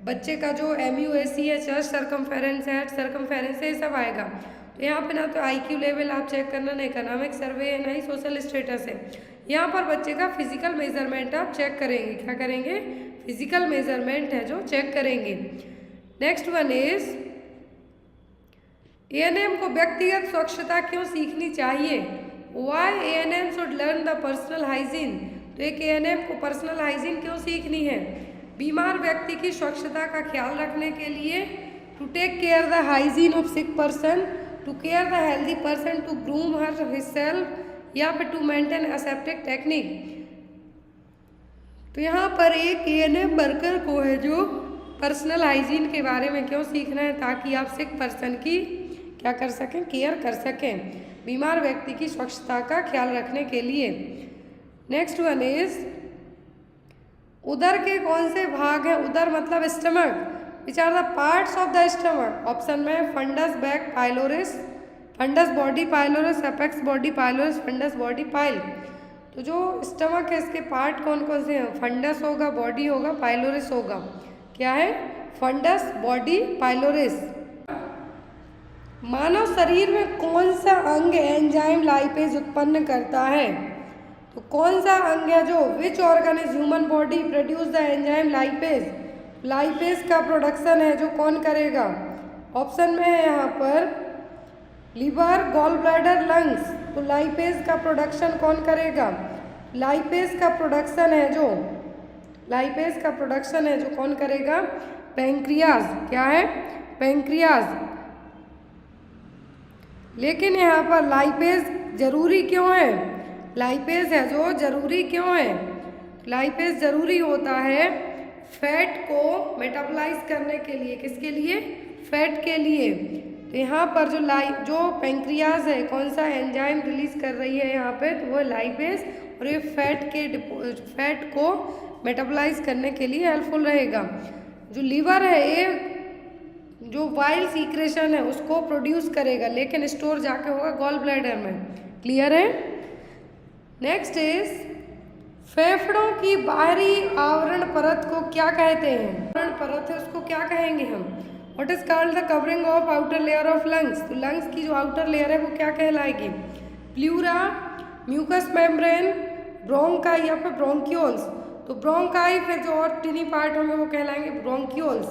बच्चे का जो MUAC है, चेस्ट सर्कमफेरेंस है, सर्कमफेरेंस है, ये सब आएगा। तो यहाँ पे ना तो IQ लेवल आप चेक करना, ना इकोनॉमिक सर्वे है, ना ही सोशल स्टेटस है। यहाँ पर बच्चे का फिजिकल मेजरमेंट आप चेक करेंगे। क्या करेंगे? फिजिकल मेजरमेंट है जो चेक करेंगे। नेक्स्ट वन इज ANM को व्यक्तिगत स्वच्छता क्यों सीखनी चाहिए? Why ANM should learn the personal hygiene. तो एक ANM को पर्सनल हाइजीन क्यों सीखनी है? बीमार व्यक्ति की स्वच्छता का ख्याल रखने के लिए, to take care the hygiene of sick person, to care the healthy person, to groom her himself, या फिर टू मेंटेन एसेप्टिक टेक्निक। तो यहाँ पर एक ANM वर्कर को है जो पर्सनल हाइजीन के बारे में क्यों सीखना है? ताकि आप सिक पर्सन की क्या कर सकें? केयर कर सकें, बीमार व्यक्ति की स्वच्छता का ख्याल रखने के लिए। नेक्स्ट वन इज उदर के कौन से भाग हैं? उदर मतलब stomach. Which are the parts of the stomach? Option में fundus back pylorus, fundus body pylorus, apex body pylorus, fundus body पाइल। तो जो स्टमक है इसके पार्ट कौन कौन से हैं? फंडस होगा, बॉडी होगा, पाइलोरिस होगा। क्या है? Funds, body, पाइलोरिस। मानव शरीर में कौन सा अंग एंजाइम लाइपेज उत्पन्न करता है? तो कौन सा अंग है जो which organ is human body produce the enzyme lipase? Lipase का प्रोडक्शन है जो कौन करेगा? ऑप्शन में है यहाँ पर लीवर, गॉल ब्लैडर, लंग्स। तो लाइपेज का प्रोडक्शन कौन करेगा? लाइपेज का प्रोडक्शन है जो कौन करेगा? पैंक्रियाज। क्या है? पैंक्रियाज। लेकिन यहाँ पर लाइपेज जरूरी क्यों है? लाइपेज है जो जरूरी क्यों है? लाइपेज जरूरी होता है फैट को मेटाबोलाइज करने के लिए। किसके लिए? फैट के लिए। तो यहाँ पर जो पैंक्रियाज है कौन सा एंजाइम रिलीज कर रही है यहाँ पे? तो वो लाइपेज, और ये फैट को मेटाबोलाइज करने के लिए हेल्पफुल रहेगा। जो लीवर है ये जो वाइल सीक्रेशन है उसको प्रोड्यूस करेगा, लेकिन स्टोर जाके होगा गॉल ब्लैडर में। क्लियर है? नेक्स्ट इज फेफड़ों की बाहरी आवरण परत को क्या कहते हैं? आवरण परत है उसको क्या कहेंगे हम? What is called the covering of outer layer of lungs? तो लंग्स की जो आउटर लेयर है वो क्या कहलाएगी? प्लूरा, म्यूकस मेम्ब्रेन, ब्रोंकाई या फिर ब्रोंक्यूल्स। तो ब्रोंकाई, फिर जो और टिनी पार्ट होंगे वो कहलाएंगे ब्रोंक्यूल्स,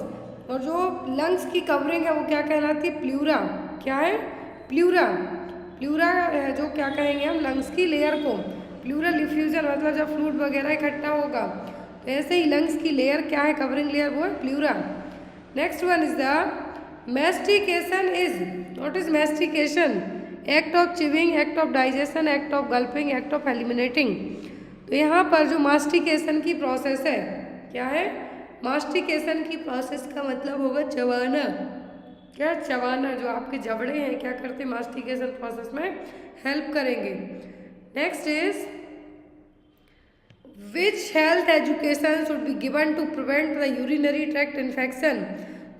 और जो लंग्स की कवरिंग है वो क्या कहलाती है? प्लूरा। क्या है? प्लूरा। प्लूरा है जो क्या कहेंगे हम? लंग्स की लेयर को। प्लूरल डिफ्यूजन मतलब जब फ्लूइड वगैरह इकट्ठा होगा, तो ऐसे ही लंग्स की लेयर क्या है? कवरिंग लेयर, वो है pleura. Next one is the mastication is. What is mastication? Act of chewing, act of digestion, act of गल्पिंग, act of eliminating. तो यहाँ पर जो मास्टिकेशन की प्रोसेस है, क्या है? मास्टिकेशन की प्रोसेस का मतलब होगा चबाना। क्या? चबाना। जो आपके जबड़े हैं क्या करते हैं? मास्टिकेशन प्रोसेस में हेल्प करेंगे। Next is which health education should be given to prevent the urinary tract infection?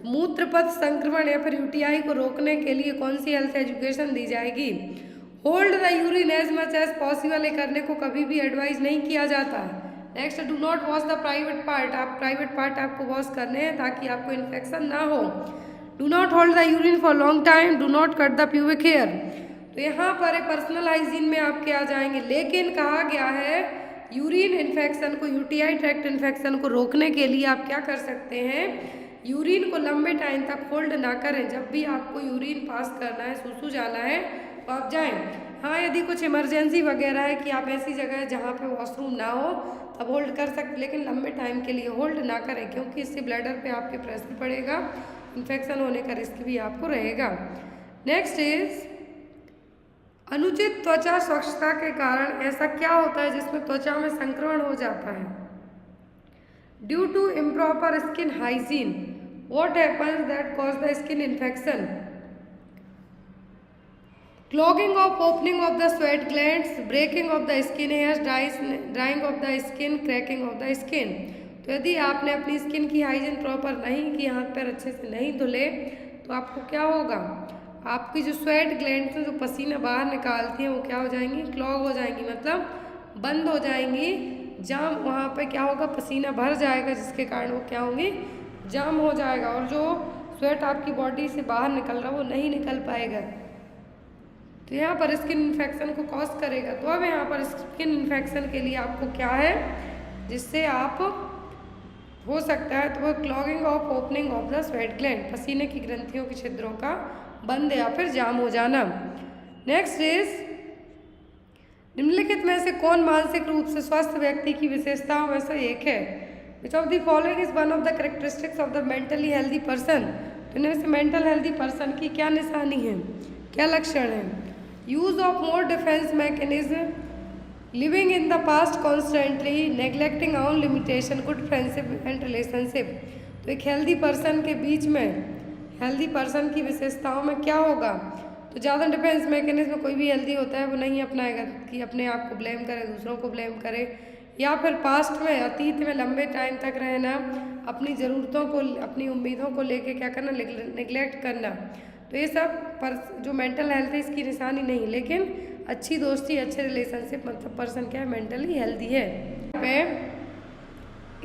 मूत्र पथ संक्रमण या फिर UTI को रोकने के लिए कौन सी हेल्थ एजुकेशन दी जाएगी? Hold the urine as much as possible, ये करने को कभी भी एडवाइज नहीं किया जाता है। Next, do not wash the private part. आप प्राइवेट पार्ट आपको वॉश करने हैं ताकि आपको इन्फेक्शन ना हो। Do not hold the urine for long time, do not cut the pubic hair. तो यहाँ पर पर्सनल हाइजीन में आपके आ जाएंगे, लेकिन कहा गया है यूरिन इन्फेक्शन को, UTI ट्रैक्ट इन्फेक्शन को रोकने के लिए आप क्या कर सकते हैं? यूरिन को लंबे टाइम तक होल्ड ना करें। जब भी आपको यूरिन पास करना है, सुसु जाना है, तो आप जाएं। हाँ, यदि कुछ इमरजेंसी वगैरह है कि आप ऐसी जगह है जहाँ पे वॉशरूम ना हो, तब होल्ड कर सकते, लेकिन लंबे टाइम के लिए होल्ड ना करें, क्योंकि इससे ब्लैडर पे आपके प्रेशर पड़ेगा, इन्फेक्शन होने का रिस्क भी आपको रहेगा। नेक्स्ट इज अनुचित त्वचा स्वच्छता के कारण ऐसा क्या होता है जिसमें त्वचा में संक्रमण हो जाता है? Due to improper skin hygiene, what happens that cause the skin infection? Clogging of opening of the sweat glands, breaking of the skin hairs, drying of the skin, cracking of the skin. तो यदि आपने अपनी skin की hygiene proper नहीं की, हाथ पैर अच्छे से नहीं धुले, तो आपको क्या होगा? आपकी जो स्वेट ग्लैंड्स हैं जो पसीना बाहर निकालती हैं वो क्या हो जाएंगी? क्लॉग हो जाएंगी, मतलब बंद हो जाएंगी। जाम, वहाँ पे क्या होगा? पसीना भर जाएगा, जिसके कारण वो क्या होंगी? जाम हो जाएगा और जो स्वेट आपकी बॉडी से बाहर निकल रहा है वो नहीं निकल पाएगा, तो यहाँ पर स्किन इन्फेक्शन को कॉज करेगा। तो अब यहाँ पर स्किन इन्फेक्शन के लिए आपको क्या है जिससे आप हो सकता है, तो वो clogging of opening of the sweat gland, पसीने की ग्रंथियों के छिद्रों का बंद या फिर जाम हो जाना। नेक्स्ट इज, निम्नलिखित में से कौन मानसिक रूप से स्वस्थ व्यक्ति की विशेषताओं में से एक है? Which of the following is one of the characteristics of the mentally healthy person? इनमें से मेंटल हेल्दी पर्सन की क्या निशानी है, क्या लक्षण है? Use of more defence mechanism, living in the past constantly, neglecting own limitation, good friendship and relationship. तो एक हेल्दी पर्सन के बीच में, हेल्दी पर्सन की विशेषताओं में क्या होगा? तो ज़्यादा डिफेंस मैकेनिज्म कोई भी हेल्दी होता है वो नहीं अपनाएगा कि अपने आप को ब्लेम करे, दूसरों को ब्लेम करे, या फिर पास्ट में, अतीत में लंबे टाइम तक रहना, अपनी ज़रूरतों को, अपनी उम्मीदों को लेके क्या करना, निगलेक्ट करना। तो ये सब जो मेंटल हेल्थ है इसकी निशानी नहीं, लेकिन अच्छी दोस्ती, अच्छे रिलेशनशिप मतलब पर्सन क्या है, मेंटली हेल्दी है। पे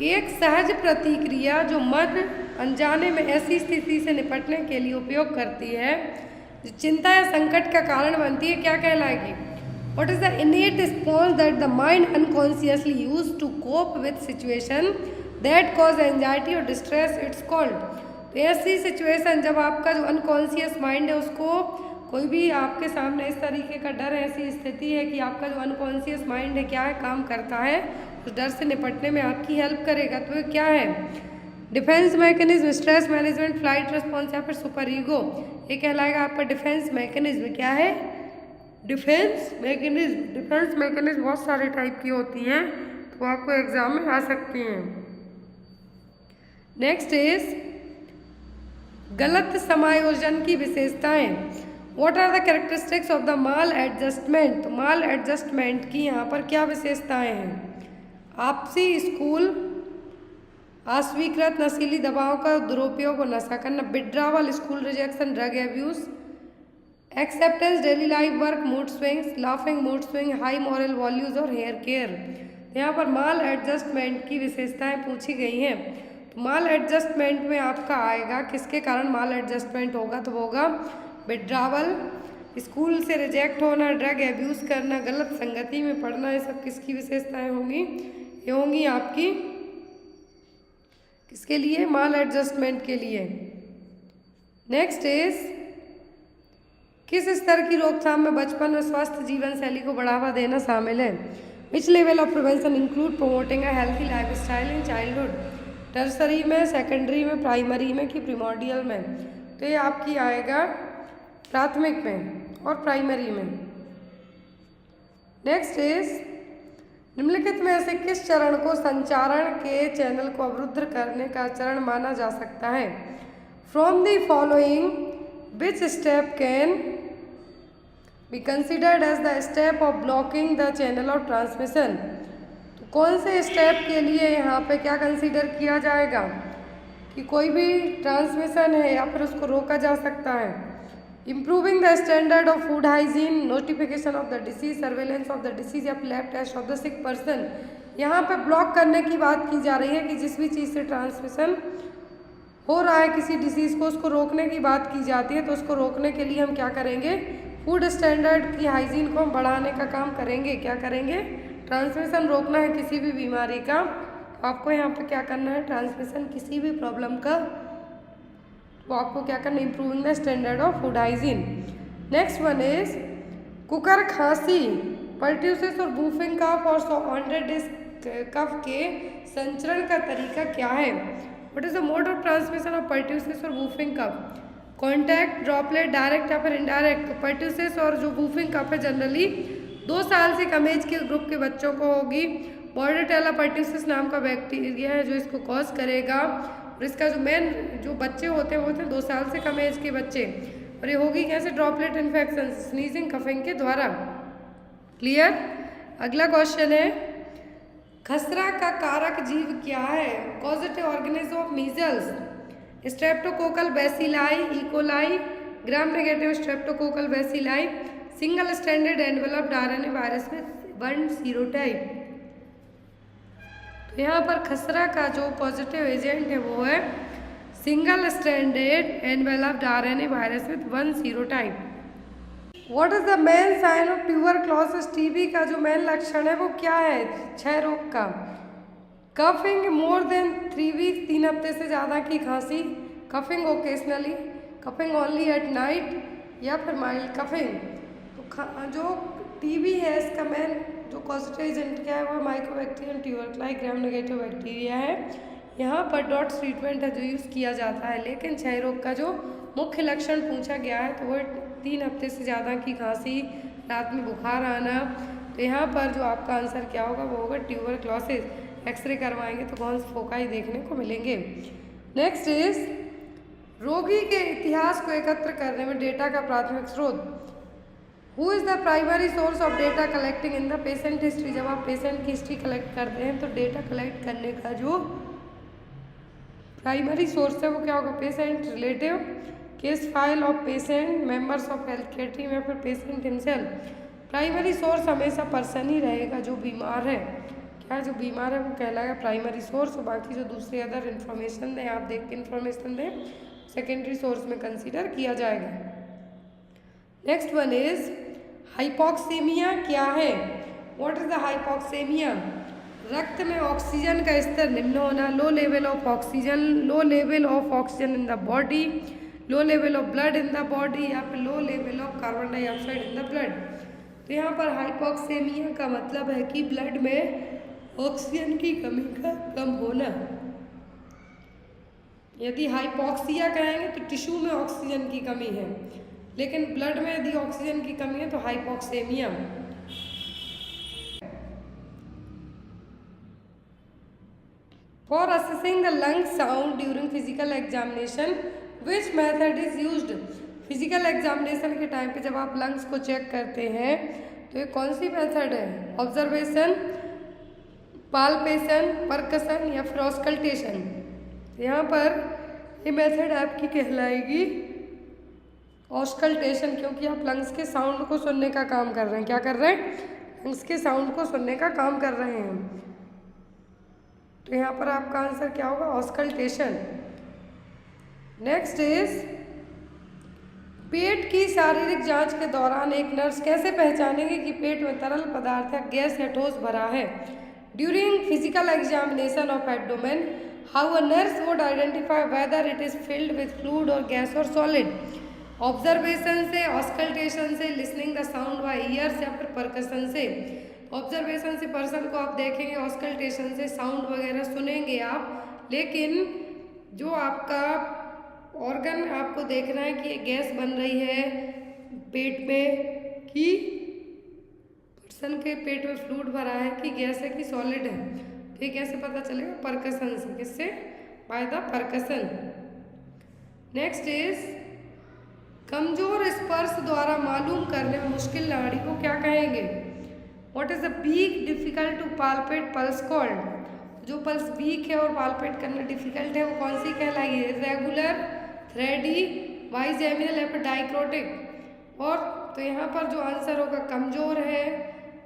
एक सहज प्रतिक्रिया जो मध्य अनजाने में ऐसी स्थिति से निपटने के लिए उपयोग करती है जो चिंता या संकट का कारण बनती है, क्या कहलाएगी? What is the innate response that the mind unconsciously used to cope with situation that cause anxiety or distress? It's called। तो ऐसी सिचुएशन जब आपका जो अनकॉन्शियस माइंड है उसको कोई भी आपके सामने इस तरीके का डर है, ऐसी स्थिति है कि आपका जो अनकॉन्शियस माइंड है क्या है, काम करता है, उस डर से निपटने में आपकी हेल्प करेगा। तो ये क्या है? Defence mechanism, stress management, flight response या फिर सुपर ईगो। ये कहलाएगा आपका डिफेंस मैकेनिज्म। क्या है? Defence mechanism. डिफेंस मैकेनिज्म बहुत सारे टाइप की होती हैं, तो आपको एग्जाम में आ सकती हैं। नेक्स्ट इज गलत समायोजन की विशेषताएं। What are the characteristics of the maladjustment? तो माल एडजस्टमेंट की यहाँ पर क्या विशेषताएं हैं? आपसी स्कूल, अस्वीकृत नशीली दवाओं का दुरुपयोग और नशा करना, withdrawal, school rejection, drug abuse, acceptance, daily life work, mood swings, laughing mood swing, high moral values और हेयर केयर। यहाँ पर माल एडजस्टमेंट की विशेषताएं पूछी गई हैं। तो माल एडजस्टमेंट में आपका आएगा, किसके कारण माल एडजस्टमेंट होगा? तो होगा विड्रावल, स्कूल से रिजेक्ट होना, ड्रग एब्यूज करना, गलत संगति में पड़ना। ये सब किसकी विशेषताएं होंगी? ये होंगी आपकी किसके लिए? माल एडजस्टमेंट के लिए। नेक्स्ट इज किस स्तर की रोकथाम में बचपन में स्वस्थ जीवन शैली को बढ़ावा देना शामिल है? Which level of prevention include promoting a healthy life style in childhood? Tertiary में, सेकेंडरी में, प्राइमरी में कि प्रीमोर्डियल में? तो ये आपकी आएगा प्राथमिक में और प्राइमरी में। नेक्स्ट इज निम्नलिखित में से किस चरण को संचारण के चैनल को अवरुद्ध करने का चरण माना जा सकता है? From the following which step can be considered as the step of blocking the channel of transmission? तो कौन से स्टेप के लिए यहाँ पे क्या कंसिडर किया जाएगा कि कोई भी ट्रांसमिशन है या फिर उसको रोका जा सकता है? Improving the standard of food hygiene, notification of the disease, surveillance of the disease या lab test of the sick person. यहाँ पे ब्लॉक करने की बात की जा रही है कि जिस भी चीज़ से ट्रांसमिशन हो रहा है किसी डिसीज़ को, उसको रोकने की बात की जाती है। तो उसको रोकने के लिए हम क्या करेंगे? फूड स्टैंडर्ड की हाइजीन को हम बढ़ाने का काम करेंगे। क्या करेंगे? ट्रांसमिशन रोकना है किसी भी बीमारी का, तो आपको यहाँ पे क्या करना है? ट्रांसमिशन किसी भी प्रॉब्लम का, तो आपको क्या करना है? Improving the standard of food hygiene. Next one is cooker खांसी, पर्ट्यूसिस और बूफिंग कफ और सॉन्डेड कफ के संचरण का तरीका क्या है? What is the mode of transmission of pertussis और बूफिंग कफ? कॉन्टैक्ट, ड्रॉपलेट, डायरेक्ट या फिर इनडायरेक्ट? पर्ट्यूसिस और जो बूफिंग कफ है जनरली 2 साल से कम एज के ग्रुप के बच्चों को होगी। बॉर्डेटेला पर्ट्यूसिस नाम का बैक्टीरिया है जो इसको कॉज करेगा, और इसका जो मेन जो बच्चे होते हैं वो होते हैं 2 साल से कम एज के बच्चे, और ये होगी कैसे? ड्रॉपलेट इन्फेक्शन, स्नीजिंग, कफिंग के द्वारा। क्लियर? अगला क्वेश्चन है खसरा का कारक जीव क्या है? Causative organism of measles, streptococcal bacilli, E coli, gram negative streptococcal bacilli, single standard enveloped RNA virus में 1 सीरोटाइप। तो यहाँ पर खसरा का जो पॉजिटिव एजेंट है वो है single stranded enveloped RNA virus with 1 serotype. What is the main sign of tuberculosis? TB का जो मेन लक्षण है वो क्या है? क्षय रोग का। कफिंग मोर देन 3 वीक, 3 हफ्ते से ज़्यादा की खांसी। Coughing occasionally, coughing only at night, या फिर माइल्ड कफिंग। तो जो टीबी है इसका मेन जो कॉजेटिव एजेंट क्या है वो माइकोबैक्टीरियम ट्यूबरकुलाई ग्राम नेगेटिव बैक्टीरिया है। यहाँ पर डॉट्स ट्रीटमेंट है जो यूज़ किया जाता है। लेकिन क्षय रोग का जो मुख्य लक्षण पूछा गया है तो वो 3 हफ्ते से ज़्यादा की खांसी, रात में बुखार आना। तो यहाँ पर जो आपका आंसर क्या होगा वो होगा ट्यूबरक्लोसिस। एक्सरे करवाएंगे तो कौन से फोकाई देखने को मिलेंगे। नेक्स्ट इज रोगी के इतिहास को एकत्र करने में डेटा का प्राथमिक स्रोत। Who is the primary source of data collecting in the patient history? जब आप पेशेंट की हिस्ट्री कलेक्ट करते हैं तो डेटा कलेक्ट करने का जो प्राइमरी सोर्स है वो क्या होगा? Patient relative, case file of patient, members of health care team, या फिर पेशेंट हिमसेल्फ। प्राइमरी सोर्स हमेशा पर्सन ही रहेगा जो बीमार है। क्या जो बीमार है वो कहलाएगा प्राइमरी सोर्स, और बाकी जो दूसरे अदर इन्फॉर्मेशन दें, आप देख के इन्फॉर्मेशन दें, सेकेंडरी सोर्स में कंसीडर किया जाएगा। नेक्स्ट वन इज हाइपोक्सेमिया क्या है? What is the hypoxaemia? रक्त में ऑक्सीजन का स्तर निम्न होना, low level of oxygen in the body, low level of blood in the body, या फिर low level of carbon dioxide in the blood. तो यहाँ पर हाइपोक्सेमिया का मतलब है कि ब्लड में ऑक्सीजन की कमी का कम होना। यदि हाइपोक्सिया कहेंगे तो टिश्यू में ऑक्सीजन की कमी है, लेकिन ब्लड में यदि ऑक्सीजन की कमी है तो hypoxaemia. For assessing the lung sound during physical examination which method is used? Physical examination के टाइम पे जब आप लंग्स को चेक करते हैं तो ये कौन सी मेथड है? ऑब्जर्वेशन, पाल्पेशन, परकशन, या फिर ऑस्कल्टेशन। यहाँ पर ये मेथड आपकी कहलाएगी ऑस्कल्टेशन, क्योंकि आप लंग्स के साउंड को सुनने का काम कर रहे हैं। क्या कर रहे हैं? लंग्स के साउंड को सुनने का काम कर रहे हैं। तो यहाँ पर आपका आंसर क्या होगा? ऑस्कल्टेशन। नेक्स्ट इज पेट की शारीरिक जांच के दौरान एक नर्स कैसे पहचानेगी कि पेट में तरल पदार्थ या गैस या ठोस भरा है? During physical examination of abdomen, how a nurse would identify whether it is filled with fluid और गैस और सॉलिड? ऑब्जर्वेशन से, ऑस्कल्टेशन से, listening the sound bye years, या फिर परकशन से? ऑब्जर्वेशन से पर्सन को आप देखेंगे, ऑस्कल्टेशन से साउंड वगैरह सुनेंगे आप, लेकिन जो आपका ऑर्गन आपको देखना है कि ये गैस बन रही है पेट में, कि पर्सन के पेट में फ्लूइड भरा है, कि गैस है कि सॉलिड है। तो ये कैसे पता चलेगा? परकशन से। किससे? By the percussion. Next is कमजोर स्पर्श द्वारा मालूम करने में मुश्किल नाड़ी को क्या कहेंगे? What is the weak difficult to palpate pulse called? जो पल्स वीक है और पाल्पेट करना डिफिकल्ट है वो कौन सी कहलाएगी? रेगुलर, थ्रेडी, बाइजेमिनल, या फिर डाइक्रोटिक। और तो यहाँ पर जो आंसर होगा कमजोर है,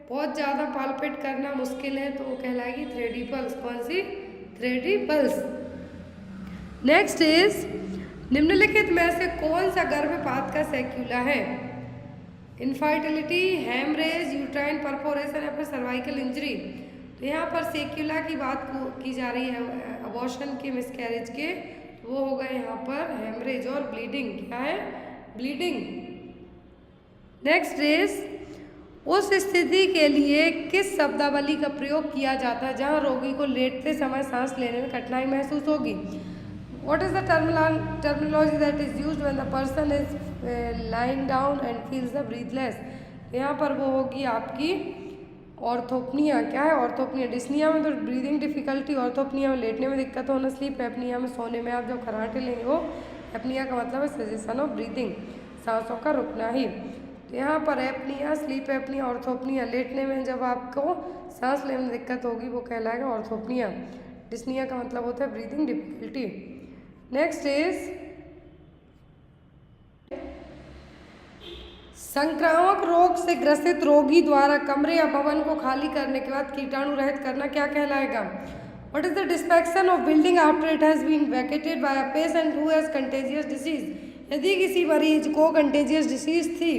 बहुत ज़्यादा पाल्पेट करना मुश्किल है, तो वो कहलाएगी थ्रेडी पल्स। कौन सी? थ्रेडी पल्स। नेक्स्ट इज निम्नलिखित में से कौन सा गर्भपात का सेक्यूला है? इनफर्टिलिटी, हेमरेज, यूट्राइन परफोरेशन, या फिर सर्वाइकल इंजरी। तो यहाँ पर सेक्यूला की बात की जा रही है अबॉर्शन के, मिसकैरेज के, वो होगा यहाँ पर हेमरेज और ब्लीडिंग। क्या है? ब्लीडिंग। नेक्स्ट इज उस स्थिति के लिए किस शब्दावली का प्रयोग किया जाता है जहाँ रोगी को लेटते समय सांस लेने में कठिनाई महसूस होगी? What is the terminology that is used when the person is lying down and feels the breathless? यहाँ पर वो होगी आपकी ऑर्थोपनिया। क्या है? ऑर्थोपनिया। डिस्निया में तो ब्रीदिंग डिफिकल्टी, ऑर्थोपनिया में लेटने में दिक्कत होना, स्लीप एपनिया में सोने में आप जब खराटे लेंगे वो एपनिया का मतलब है सेजेशन ऑफ ब्रीदिंग, सांसों का रुकना ही। तो यहाँ पर एपनिया, स्लीप एपनिया, ऑर्थोपनिया, लेटने में जब आपको सांस लेने में दिक्कत होगी वो कहलाएगा ऑर्थोपनिया। डिस्निया का मतलब होता है ब्रीदिंग डिफिकल्टी। नेक्स्ट इज संक्रामक रोग से ग्रसित रोगी द्वारा कमरे या भवन को खाली करने के बाद कीटाणु रहित करना क्या कहलाएगा? What is the disinfection of building after it has been vacated by a patient who has contagious disease. यदि किसी मरीज को कंटेजियस डिसीज थी,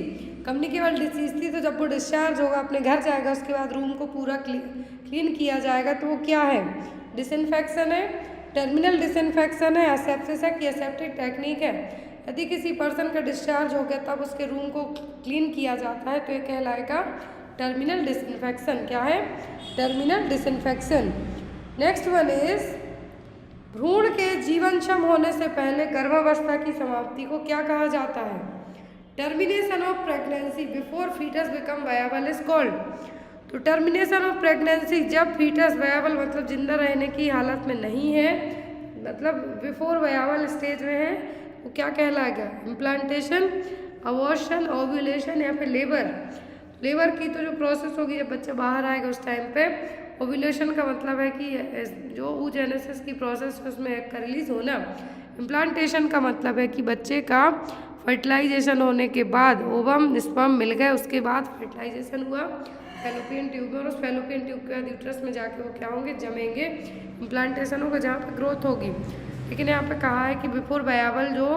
कम्युनिकेबल डिसीज थी, तो जब वो डिस्चार्ज होगा अपने घर जाएगा, उसके बाद रूम को पूरा क्लीन किया जाएगा, तो वो क्या है? डिसइंफेक्शन है, टर्मिनल डिसइंफेक्शन है, एसेप्सिस है कि एसेप्टिक टेक्निक है। यदि किसी पर्सन का डिस्चार्ज हो गया तब उसके रूम को क्लीन किया जाता है, तो ये कहलाएगा टर्मिनल डिसइंफेक्शन। क्या है? Terminal disinfection. Next one is भ्रूण के जीवनक्षम होने से पहले गर्भावस्था की समाप्ति को क्या कहा जाता है? Termination of pregnancy before foetus become viable is called. तो टर्मिनेशन ऑफ प्रेगनेंसी, जब फीटस वायबल मतलब जिंदा रहने की हालत में नहीं है, मतलब बिफोर वायबल स्टेज में है, वो क्या कहलाएगा? इम्प्लांटेशन, अबॉर्शन, ओव्यूलेशन या फिर लेबर। लेबर की तो जो प्रोसेस होगी जब बच्चा बाहर आएगा उस टाइम पे। ओव्यूलेशन का मतलब है कि जो oogenesis की प्रोसेस है उसमें एग का रिलीज होना। इम्प्लांटेशन का मतलब है कि बच्चे का फर्टिलाइजेशन होने के बाद ओवम स्पर्म मिल गए, उसके बाद फर्टिलाइजेशन हुआ फैलोपियन ट्यूब में, और उस फैलोपियन ट्यूब के बाद यूट्रस में जाके वो क्या होंगे? जमेंगे। इम्प्लांटेशन होगा जहाँ पे ग्रोथ होगी। लेकिन यहाँ पे कहा है कि बिफोर वायबल जो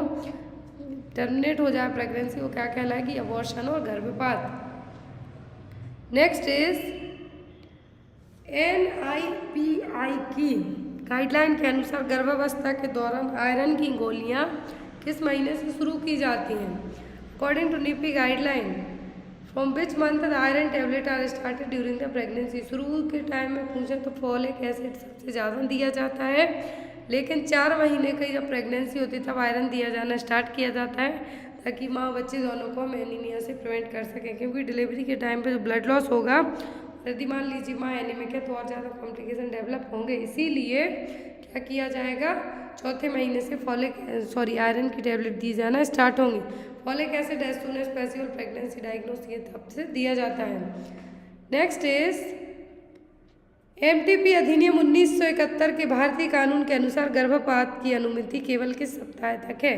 टर्मिनेट हो जाए प्रेगनेंसी, वो क्या कहलाएगी? अबॉर्शन और गर्भपात। नेक्स्ट इज NIPI की गाइडलाइन के अनुसार गर्भावस्था के दौरान आयरन की गोलियां किस महीने से शुरू की जाती हैं? According to NIPI guideline, from which month the iron tablet are started during the pregnancy. शुरू के टाइम में पूछें तो फॉलिक एसिड सबसे ज़्यादा दिया जाता है, लेकिन 4 महीने की जब प्रेगनेंसी होती है तब आयरन दिया जाना स्टार्ट किया जाता है, ताकि माँ बच्चे दोनों को हम एनीमिया से प्रिवेंट कर सकें। क्योंकि डिलीवरी के टाइम पे जो ब्लड लॉस होगा, यदि मान लीजिए माँ एनीमिक है तो और ज़्यादा कॉम्प्लिकेशन डेवलप होंगे। इसीलिए क्या किया जाएगा? चौथे महीने से आयरन की टेबलेट दी जाना स्टार्ट होंगी। Folic acid as soon as possible pregnancy diagnose ये तब से दिया जाता है। नेक्स्ट इज MTP अधिनियम 1971 के भारतीय कानून के अनुसार गर्भपात की अनुमति केवल किस सप्ताह तक है?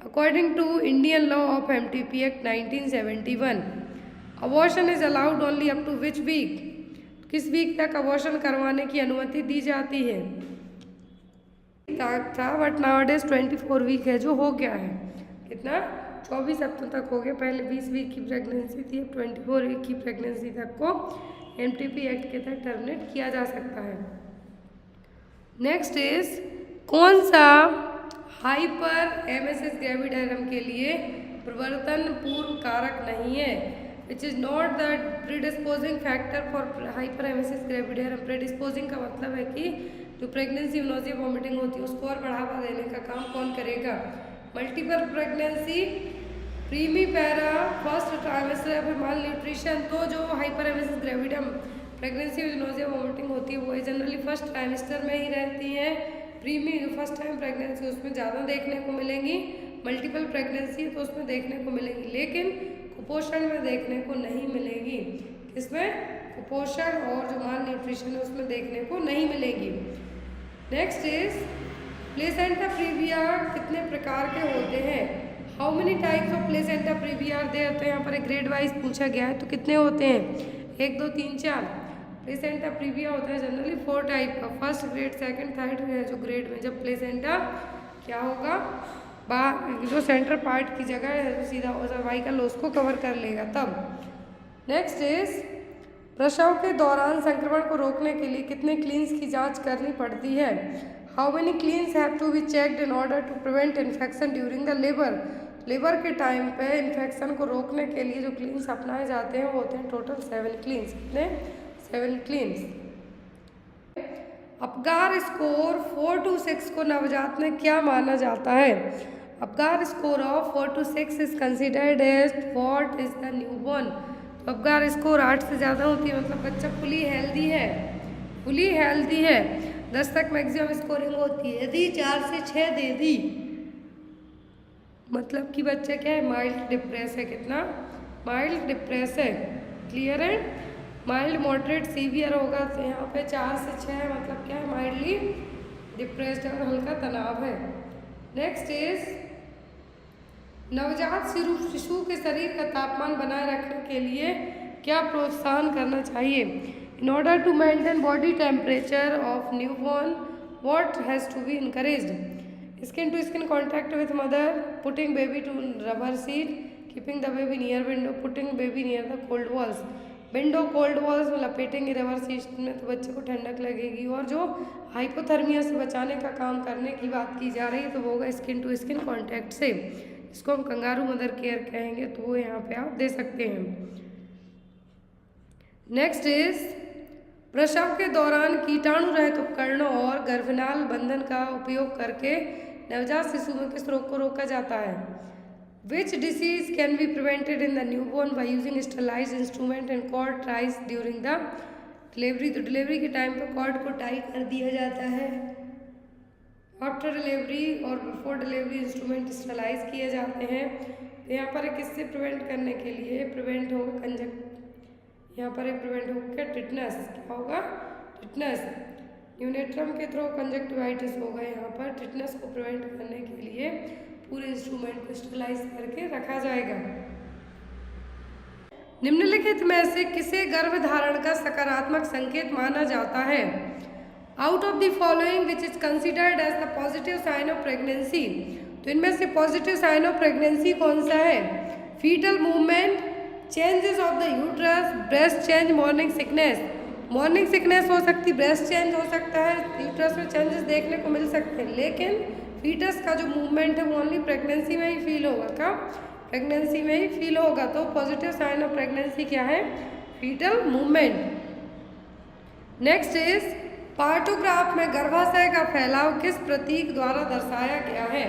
According to Indian law of MTP act 1971, abortion is allowed only up to which week. किस वीक तक अबॉर्शन करवाने की अनुमति दी जाती है? था बट नाउअडेज 24 वीक है, जो हो गया है। कितना? 24 हफ्तों तक हो गया। पहले 20 वीक की प्रेगनेंसी थी, अब 24 वीक की प्रेगनेंसी तक को MTP एक्ट के तहत टर्मिनेट किया जा सकता है। नेक्स्ट इज कौन सा हाइपर एमएसएस ग्रेविडेरम के लिए प्रवर्तन पूर्व कारक नहीं है? Which is not the predisposing factor for hyperemesis gravidarum. Predisposing का मतलब है कि जो प्रेगनेंसी में नोजिया वॉमिटिंग होती है उसको और बढ़ावा देने का काम कौन करेगा? Multiple pregnancy, primipara, first trimester या फिर माल न्यूट्रिशन। तो जो हाइपर एमएसएस ग्रेविडम प्रेगनेंसी में नोजिया वॉमिटिंग होती है वो जनरली फर्स्ट ट्राइमेस्टर में ही रहती है। प्रीमी जो फर्स्ट टाइम प्रेगनेंसी उसमें ज़्यादा देखने को मिलेंगी, मल्टीपल प्रेगनेंसी तो उसमें देखने को मिलेंगी, लेकिन कुपोषण में देखने को नहीं मिलेगी। किसमें? कुपोषण और जो माल न्यूट्रिशन है उसमें देखने को नहीं मिलेगी। नेक्स्ट इज प्लेसेंटा प्रीविया कितने प्रकार के होते हैं? How many types of placenta previa are there. तो यहाँ पर एक ग्रेड वाइज पूछा गया है, तो कितने होते हैं? 1 2 3 4। प्लेसेंटा प्रीविया होता है जनरली 4 टाइप का, फर्स्ट ग्रेड, सेकंड, थर्ड है जो ग्रेड में। जब प्लेसेंटा क्या होगा? जो सेंटर पार्ट की जगह है तो सीधा सर्वाइकल उसको कवर कर लेगा तब। नेक्स्ट इज प्रसव के दौरान संक्रमण को रोकने के लिए कितने क्लीन्स की जांच करनी पड़ती है? How many cleans have to be checked in order to prevent infection during the labour. Labour के टाइम पे इन्फेक्शन को रोकने के लिए जो क्लीन्स अपनाए जाते हैं वो होते हैं टोटल 7 क्लीन्स। कितने? 7 क्लीन्स। अपगार स्कोर 4 to 6 को नवजात में क्या माना जाता है? Apgar score of 4 to 6 is considered as what is the newborn. तो अपगार स्कोर 8 से ज़्यादा होती है मतलब बच्चा फुली हेल्दी है, फुली हेल्दी है। 10 तक मैक्सिमम स्कोरिंग होती है। यदि 4 से 6 दे दी मतलब कि बच्चा क्या है? माइल्ड डिप्रेस है। कितना? माइल्ड डिप्रेस है। क्लियर है? माइल्ड मॉडरेट सीवियर होगा तो यहाँ पे 4 से 6 मतलब क्या है? माइल्डली डिप्रेस्ड है और हल्का तनाव है। नेक्स्ट इज नवजात शिशु के शरीर का तापमान बनाए रखने के लिए क्या प्रोत्साहन करना चाहिए? In order to maintain body temperature of newborn, what has to be encouraged? Skin to skin contact with mother, putting baby to rubber seat, keeping the baby near window, putting baby near the cold walls. Window cold walls में लपेटेंगे rubber seat में तो बच्चे को ठंडक लगेगी। और जो hypothermia से बचाने का काम करने की बात की जा रही है तो वो होगा स्किन टू स्किन कॉन्टैक्ट से, जिसको हम कंगारू मदर केयर कहेंगे, तो वो यहाँ पे आप दे सकते हैं। नेक्स्ट इज प्रसव के दौरान कीटाणु रहित उपकरणों और गर्भनाल बंधन का उपयोग करके नवजात शिशु में किस रोग को रोका जाता है? Which disease can be prevented in the newborn by using sterilized instrument and cord ties during the delivery? तो डिलीवरी के टाइम पे कॉर्ड को टाई कर दिया जाता है। आफ्टर डिलीवरी और बिफोर डिलीवरी इंस्ट्रूमेंट स्टेलाइज किए जाते हैं। तो यहाँ पर किससे प्रिवेंट करने के लिए प्रिवेंट होगा यहाँ पर प्रिवेंट होगा टिटनस। क्या होगा? टिटनस। न्यूनेट्रम के थ्रू कंजक्टिवाइटिस होगा। यहाँ पर टिटनस को प्रिवेंट करने के लिए पूरे इंस्ट्रूमेंट को स्टेलाइज करके रखा जाएगा। निम्नलिखित में से किसे गर्भधारण का सकारात्मक संकेत माना जाता है? Out of the following which is considered as the positive sign of pregnancy. तो इनमें से पॉजिटिव साइन ऑफ प्रेगनेंसी कौन सा है? Fetal movement, changes of the uterus, breast change, morning sickness. Morning sickness हो सकती, ब्रेस्ट चेंज हो सकता है, यूट्रस में चेंजेस देखने को मिल सकते हैं, लेकिन फीटस का जो मूवमेंट है वो ओनली प्रेगनेंसी में ही फील होगा। कब? प्रेगनेंसी में ही फील होगा। तो पॉजिटिव साइन ऑफ प्रेगनेंसी क्या है? Fetal movement. Next is partograph में गर्भाशय का फैलाव किस प्रतीक द्वारा दर्शाया गया है?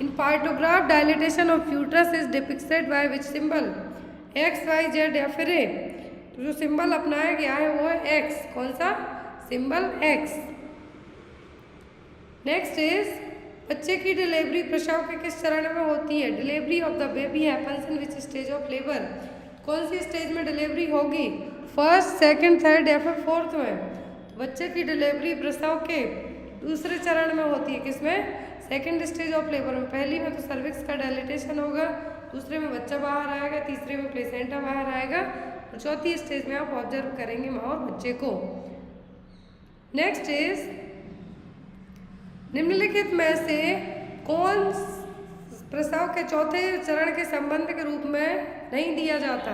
In partograph dilatation of uterus is depicted by which symbol? X, Y, Z या फिर ए? तो जो सिंबल अपनाया गया है वो है एक्स। कौन सा? Symbol x. नेक्स्ट इज बच्चे की डिलीवरी प्रसव के किस चरण में होती है? Delivery of the baby happens in which stage of labour? कौन सी स्टेज में डिलीवरी होगी? फर्स्ट, सेकंड, थर्ड या फिर फोर्थ में? बच्चे की डिलीवरी प्रसव के दूसरे चरण में होती है। किसमें? सेकंड स्टेज ऑफ लेबर में। पहली में तो सर्विक्स का डायलिटेशन होगा, दूसरे में बच्चा बाहर आएगा, तीसरे में प्लेसेंटा बाहर आएगा और चौथी स्टेज में आप ऑब्जर्व करेंगे माँ और बच्चे को। नेक्स्ट इज निम्नलिखित में से कौन प्रसव के चौथे चरण के संबंध के रूप में नहीं दिया जाता?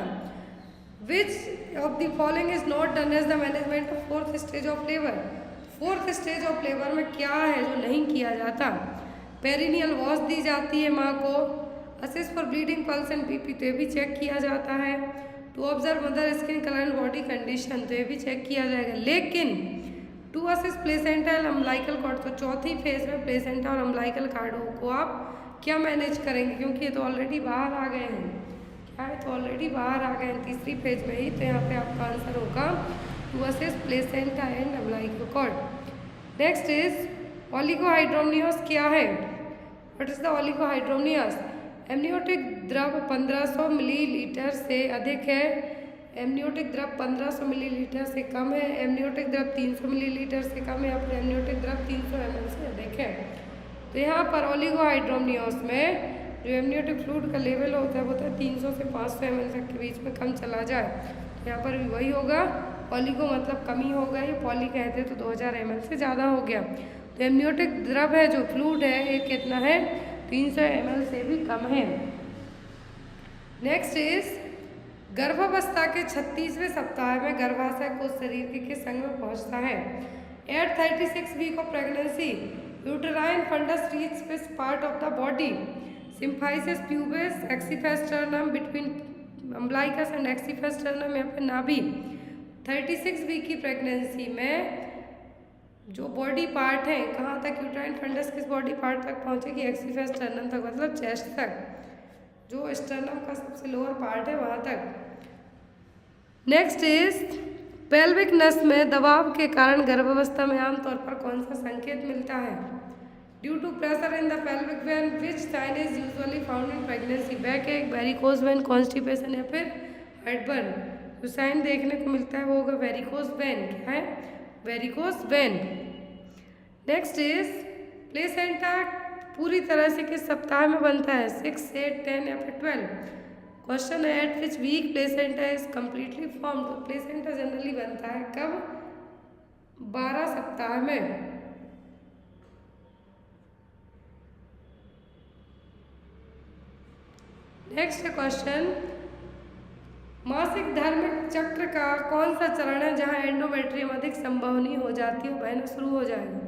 Which of the following is not done as the management of fourth stage of labour? Fourth stage of labour में क्या है जो नहीं किया जाता? पेरिनियल वॉश दी जाती है माँ को, assist for bleeding pulse and BP तो ये भी चेक किया जाता है, to observe mother skin colour and body condition तो ये भी चेक किया जाएगा, लेकिन to assist placenta and umbilical cord तो चौथी फेज में प्लेसेंटा और अम्बिलिकल कॉर्ड को आप क्या मैनेज करेंगे? क्योंकि ये तो ऑलरेडी बाहर आ गए हैं। क्या है? तो ऑलरेडी बाहर आ गए हैं तीसरी फेज में ही। तो यहाँ पे आपका आंसर होगा to assist placenta and umbilical cord. Next is oligohydramnios क्या है? What is the oligohydramnios? Amniotic द्रव 1500 मिलीलीटर से अधिक है, एमनियोटिक द्रव 1500 मिलीलीटर से कम है, एमनियोटिक द्रव 300 मिलीलीटर से कम है या फिर एमनियोटिक द्रव 300 ml से अधिक है। तो यहाँ पर ओलिगोहाइड्रोमनियस में जो एमनियोटिक फ्लूइड का लेवल होता है वो होता है 300 से 500 ml तक के बीच में कम चला जाए। तो यहाँ पर भी वही होगा, ओलिगो मतलब कमी होगा, ये पॉली कहते हैं तो 2000 ml से ज़्यादा हो गया। तो एमनियोटिक द्रव है जो फ्लूइड है ये कितना है? 300 ml से भी कम है। नेक्स्ट इज गर्भावस्था के 36वें सप्ताह में गर्भाशय को शरीर के किस अंग में पहुंचता है? At 36 week of pregnancy uterine fundus reach which part of the body? Symphysis pubis, xiphisternum, between umbilicus and xiphisternum या फिर नाभि। 36 वीक की प्रेगनेंसी में जो बॉडी पार्ट है कहाँ तक यूटेराइन फंडस किस बॉडी पार्ट तक पहुँचेगी? एक्सिफेस स्टर्नम तक, मतलब चेस्ट तक, जो स्टर्नम का सबसे लोअर पार्ट है वहाँ तक। नेक्स्ट इज पेल्विक नस में दबाव के कारण गर्भावस्था में आमतौर पर कौन सा संकेत मिलता है? Due to pressure in the pelvic vein which sign is usually found in pregnancy? Backache, varicose vein, constipation या फिर हार्टबर्न। जो साइन देखने को मिलता है वो होगा वेरिकोज वेन। क्या है? Varicose vein. Next is placenta पूरी तरह से किस सप्ताह में बनता है? 6, 8, 10 या फिर 12? क्वेश्चन है at which week placenta is completely form. तो प्लेसेंटा जनरली बनता है कब? 12 सप्ताह में। नेक्स्ट क्वेश्चन, मासिक धर्म चक्र का कौन सा चरण है जहां एंडोमेट्रियम अधिक संभवनीय हो जाती है, बहना शुरू हो जाएगा।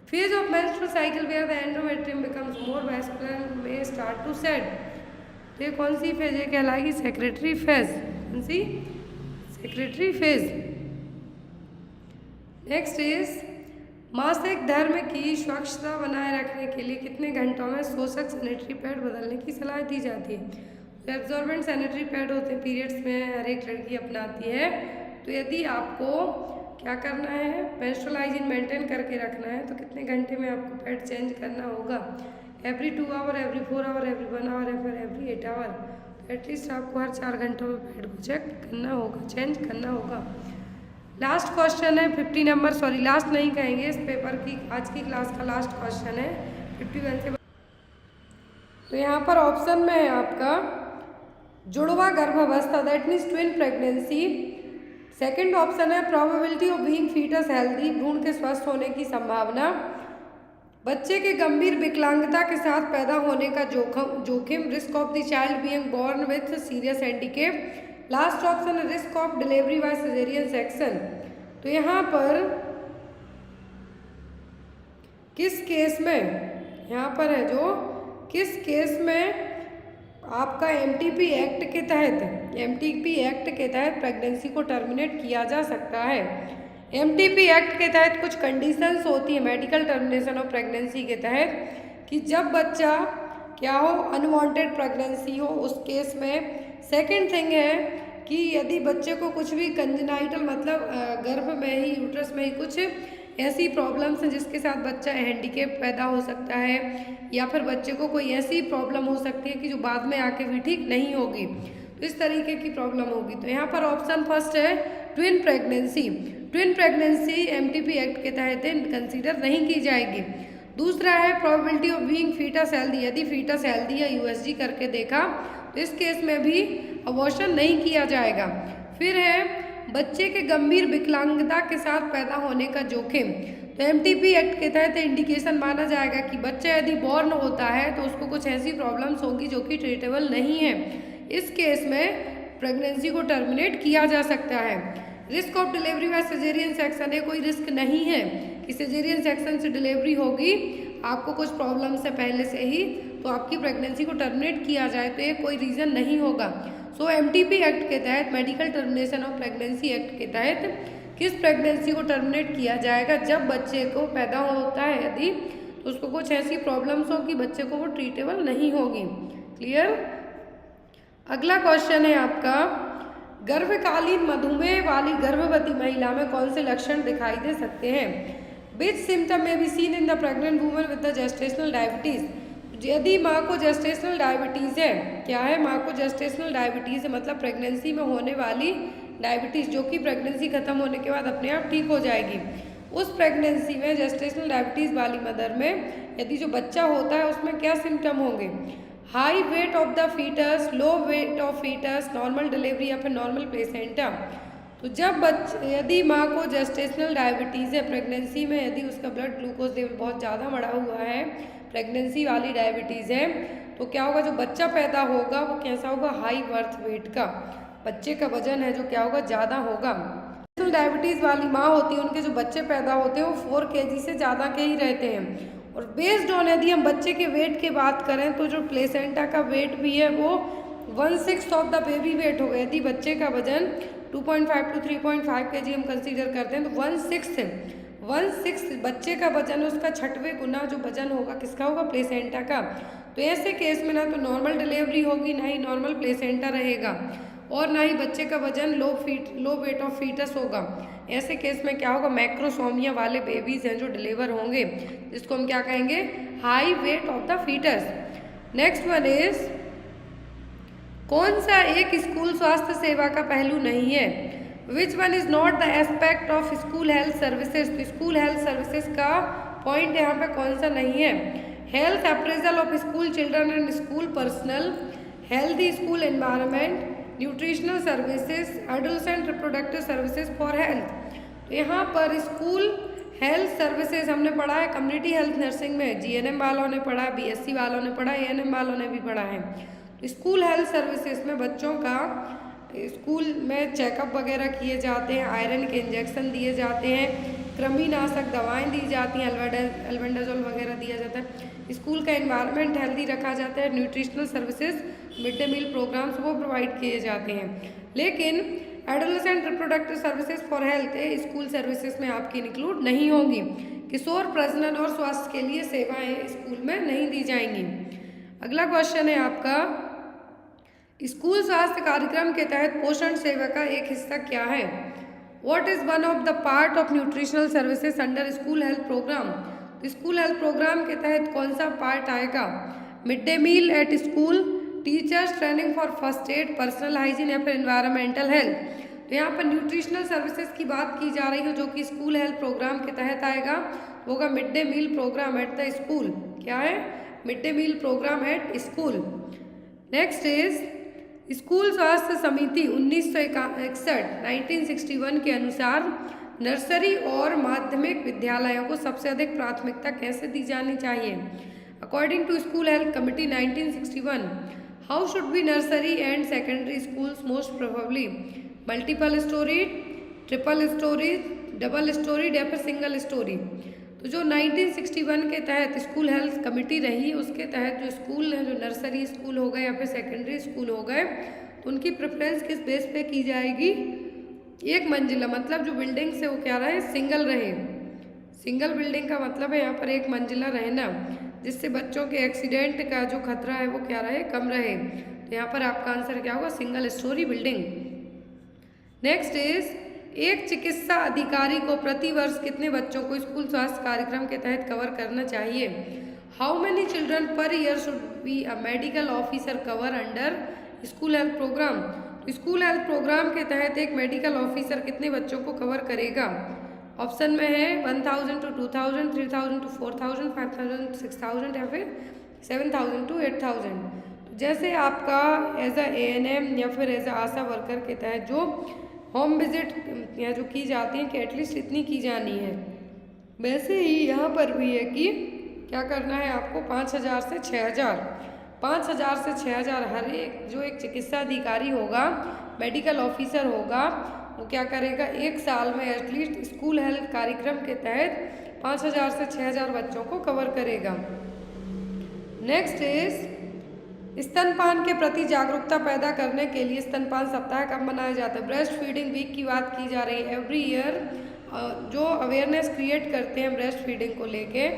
Phase of menstrual cycle where the endometrium becomes more vascular में स्टार्ट टू सेट। तो ये कौन सी फेज है कहलाएगी? Secretory phase. कौन सी? Secretory phase. नेक्स्ट इज मासिक धर्म की स्वच्छता बनाए रखने के लिए कितने घंटों में शोषक सैनिटरी पैड बदलने की सलाह दी जाती है? तो एब्जॉर्बेंट सैनिटरी पैड होते हैं, पीरियड्स में हर एक लड़की अपनाती है। तो यदि आपको क्या करना है, मेंस्ट्रुअल हाइजीन मेंटेन करके रखना है, तो कितने घंटे में आपको पैड चेंज करना होगा? Every 2 hour, every 4 hour, every 1 hour या फिर एवरी 8 आवर। तो एटलीस्ट आपको हर 4 घंटों में पैड को चेक करना होगा, चेंज करना होगा। लास्ट क्वेश्चन है 50 नंबर, सॉरी लास्ट नहीं कहेंगे, इस पेपर की आज की क्लास का लास्ट क्वेश्चन है 51 से। तो यहाँ पर ऑप्शन में है आपका जुड़वा गर्भावस्था, that means twin pregnancy. Second option है probability of being foetus healthy, भ्रूण के स्वस्थ होने की संभावना। बच्चे के गंभीर विकलांगता के साथ पैदा होने का जोखिम, risk of the child being born with serious handicap. Last option है risk of delivery by caesarean section. तो यहाँ पर किस केस में, यहाँ पर है जो किस केस में आपका एमटीपी एक्ट के तहत प्रेगनेंसी को टर्मिनेट किया जा सकता है। एमटीपी एक्ट के तहत कुछ कंडीशंस होती है मेडिकल टर्मिनेशन ऑफ प्रेगनेंसी के तहत, कि जब बच्चा क्या हो, अनवांटेड प्रेगनेंसी हो, उस केस में। सेकंड थिंग है कि यदि बच्चे को कुछ भी कंजेनाइटल मतलब गर्भ में ही, यूट्रस में ही कुछ ऐसी प्रॉब्लम्स हैं जिसके साथ बच्चा हैंडीकेप पैदा हो सकता है, या फिर बच्चे को कोई ऐसी प्रॉब्लम हो सकती है कि जो बाद में आके भी ठीक नहीं होगी, तो इस तरीके की प्रॉब्लम होगी। तो यहाँ पर ऑप्शन फर्स्ट है twin pregnancy. Twin pregnancy MTP act के तहत कंसीडर नहीं की जाएगी। दूसरा है probability of being foetus healthy, यदि फीटस हेल्दी या यूएसजी करके देखा तो इस केस में भी अबॉर्शन नहीं किया जाएगा। फिर है बच्चे के गंभीर विकलांगता के साथ पैदा होने का जोखिम। तो एमटीपी एक्ट के तहत इंडिकेशन माना जाएगा कि बच्चा यदि बॉर्न होता है तो उसको कुछ ऐसी प्रॉब्लम्स होगी जो कि ट्रीटेबल नहीं है। इस केस में प्रेगनेंसी को टर्मिनेट किया जा सकता है। Risk of delivery by caesarean section है, कोई रिस्क नहीं है कि सिजेरियन सेक्शन से डिलीवरी होगी, आपको कुछ प्रॉब्लम से पहले से ही, तो आपकी प्रेगनेंसी को टर्मिनेट किया जाए, तो ये कोई रीज़न नहीं होगा। सो एमटीपी एक्ट के तहत, medical termination of pregnancy act के तहत किस प्रेगनेंसी को टर्मिनेट किया जाएगा? जब बच्चे को पैदा होता है यदि, तो उसको कुछ ऐसी प्रॉब्लम्स हो कि बच्चे को वो ट्रीटेबल नहीं होगी। क्लियर? अगला क्वेश्चन है आपका, गर्भकालीन मधुमेह वाली गर्भवती महिला में कौन से लक्षण दिखाई दे सकते हैं? विच सिम्टम में be seen in the pregnant woman with the gestational diabetes. यदि माँ को जेस्टेशनल डायबिटीज़ है, क्या है? माँ को जेस्टेशनल डायबिटीज़ है, मतलब प्रेगनेंसी में होने वाली डायबिटीज़ जो कि प्रेगनेंसी खत्म होने के बाद अपने आप ठीक हो जाएगी। उस प्रेगनेंसी में जेस्टेशनल डायबिटीज़ वाली मदर में यदि जो बच्चा होता है उसमें क्या सिम्टम होंगे? High weight of the foetus, low weight of foetus, normal delivery या फिर नॉर्मल प्लेसेंटा। तो जब यदि माँ को जेस्टेशनल डायबिटीज़ है प्रेगनेंसी में, यदि उसका ब्लड ग्लूकोज लेवल बहुत ज़्यादा बढ़ा हुआ है, प्रेगनेंसी वाली डायबिटीज़ है, तो क्या होगा? जो बच्चा पैदा होगा वो कैसा होगा? हाई बर्थ वेट का, बच्चे का वजन है जो क्या होगा? ज़्यादा होगा। डायबिटीज़ वाली माँ होती है, उनके जो बच्चे पैदा होते हैं वो 4 kg से ज़्यादा के ही रहते हैं। और बेस्ड ऑन यदि हम बच्चे के वेट की बात करें तो जो प्लेसेंटा का वेट भी है वो 1/6 ऑफ द बेबी वेट होगा। यदि बच्चे का वजन 2.5 to 3.5 kg हम कंसीडर करते हैं तो 1/6 बच्चे का वजन, उसका 6वें गुना जो वजन होगा किसका होगा? प्लेसेंटा का। तो ऐसे केस में ना तो नॉर्मल डिलीवरी होगी, ना ही नॉर्मल प्लेसेंटा रहेगा, और ना ही बच्चे का वजन लो वेट ऑफ फीटस होगा। ऐसे केस में क्या होगा? मैक्रोसोमिया वाले बेबीज हैं जो डिलीवर होंगे, जिसको हम क्या कहेंगे? High weight of the foetus. Next one is, कौन सा एक स्कूल स्वास्थ्य सेवा का पहलू नहीं है? Which one is not the aspect of school health services. तो स्कूल हेल्थ सर्विसेज का पॉइंट यहाँ पे कौन सा नहीं है? Health appraisal of school children and school personal, healthy school environment, nutritional services, adolescent reproductive services for health. तो यहाँ पर स्कूल हेल्थ सर्विसेज हमने पढ़ा है कम्युनिटी हेल्थ नर्सिंग में, जीएनएम वालों ने पढ़ा, बीएससी वालों ने पढ़ा, एएनएम वालों ने भी पढ़ा है। तो स्कूल हेल्थ सर्विसेज में बच्चों का स्कूल में चेकअप वगैरह किए जाते हैं, आयरन के इंजेक्शन दिए जाते हैं, कृमिनाशक दवाएं दी जाती हैं, एल्बेंडाजोल वगैरह दिया जाता है। स्कूल का एनवायरनमेंट हेल्दी रखा जाता है, nutritional services, mid day meal programmes वो प्रोवाइड किए जाते हैं। लेकिन adolescent reproductive services for health school services में आपकी इंक्लूड नहीं होंगी। किशोर प्रजनन और स्वास्थ्य के लिए सेवाएं स्कूल में नहीं दी जाएंगी। अगला क्वेश्चन है आपका, स्कूल स्वास्थ्य कार्यक्रम के तहत पोषण सेवा का एक हिस्सा क्या है? What is one of the part of nutritional services under school health program? School health programme के तहत कौन सा पार्ट आएगा? Mid day meal at school, teachers training for first aid, personal hygiene या फिर एनवायरमेंटल हेल्थ। तो यहाँ पर न्यूट्रिशनल सर्विसेज की बात की जा रही है जो कि स्कूल हेल्थ प्रोग्राम के तहत आएगा, होगा mid day meal programme at the school. क्या है? Mid day meal programme at school. Next is school स्वास्थ्य समिति 1961 के अनुसार नर्सरी और माध्यमिक विद्यालयों को सबसे अधिक प्राथमिकता कैसे दी जानी चाहिए? According to school health committee 1961, how should be nursery and secondary schools most probably? Multiple storey, triple storey, double storey या फिर सिंगल स्टोरी? तो जो 1961 के तहत स्कूल हेल्थ कमेटी रही, उसके तहत जो स्कूल हैं, जो नर्सरी स्कूल हो गए या फिर सेकेंडरी स्कूल हो गए, तो उनकी प्रेफरेंस किस बेस पे की जाएगी? एक मंजिला, मतलब जो बिल्डिंग से वो क्या रहे, सिंगल रहे। सिंगल बिल्डिंग का मतलब है यहाँ पर एक मंजिला रहना, जिससे बच्चों के एक्सीडेंट का जो खतरा है वो क्या रहे, कम रहे। तो यहाँ पर आपका आंसर क्या होगा? Single storey building. Next is, एक चिकित्सा अधिकारी को प्रति वर्ष कितने बच्चों को स्कूल स्वास्थ्य कार्यक्रम के तहत कवर करना चाहिए? How many children per year should be a medical officer cover under school health programme? School health programme के तहत एक मेडिकल ऑफिसर कितने बच्चों को कवर करेगा? ऑप्शन में है 1000 to 2000, 3000 to 4000, 5000 to 6000 या फिर 7000 to 8000। तो जैसे आपका एज अ एएनएम या फिर एज अ आशा वर्कर के तहत जो होम विजिट या जो की जाती है कि एटलीस्ट इतनी की जानी है, वैसे ही यहाँ पर भी है कि क्या करना है आपको 5000 से 6000, 5000 से 6000 हर एक जो एक चिकित्सा अधिकारी होगा, मेडिकल ऑफिसर होगा, वो क्या करेगा, एक साल में एटलीस्ट स्कूल हेल्थ कार्यक्रम के तहत 5000 से 6000 बच्चों को कवर करेगा। नेक्स्ट इज, स्तनपान के प्रति जागरूकता पैदा करने के लिए स्तनपान सप्ताह कब मनाया जाता है? ब्रेस्ट फीडिंग वीक की बात की जा रही है। एवरी ईयर जो अवेयरनेस क्रिएट करते हैं ब्रेस्ट फीडिंग को लेके,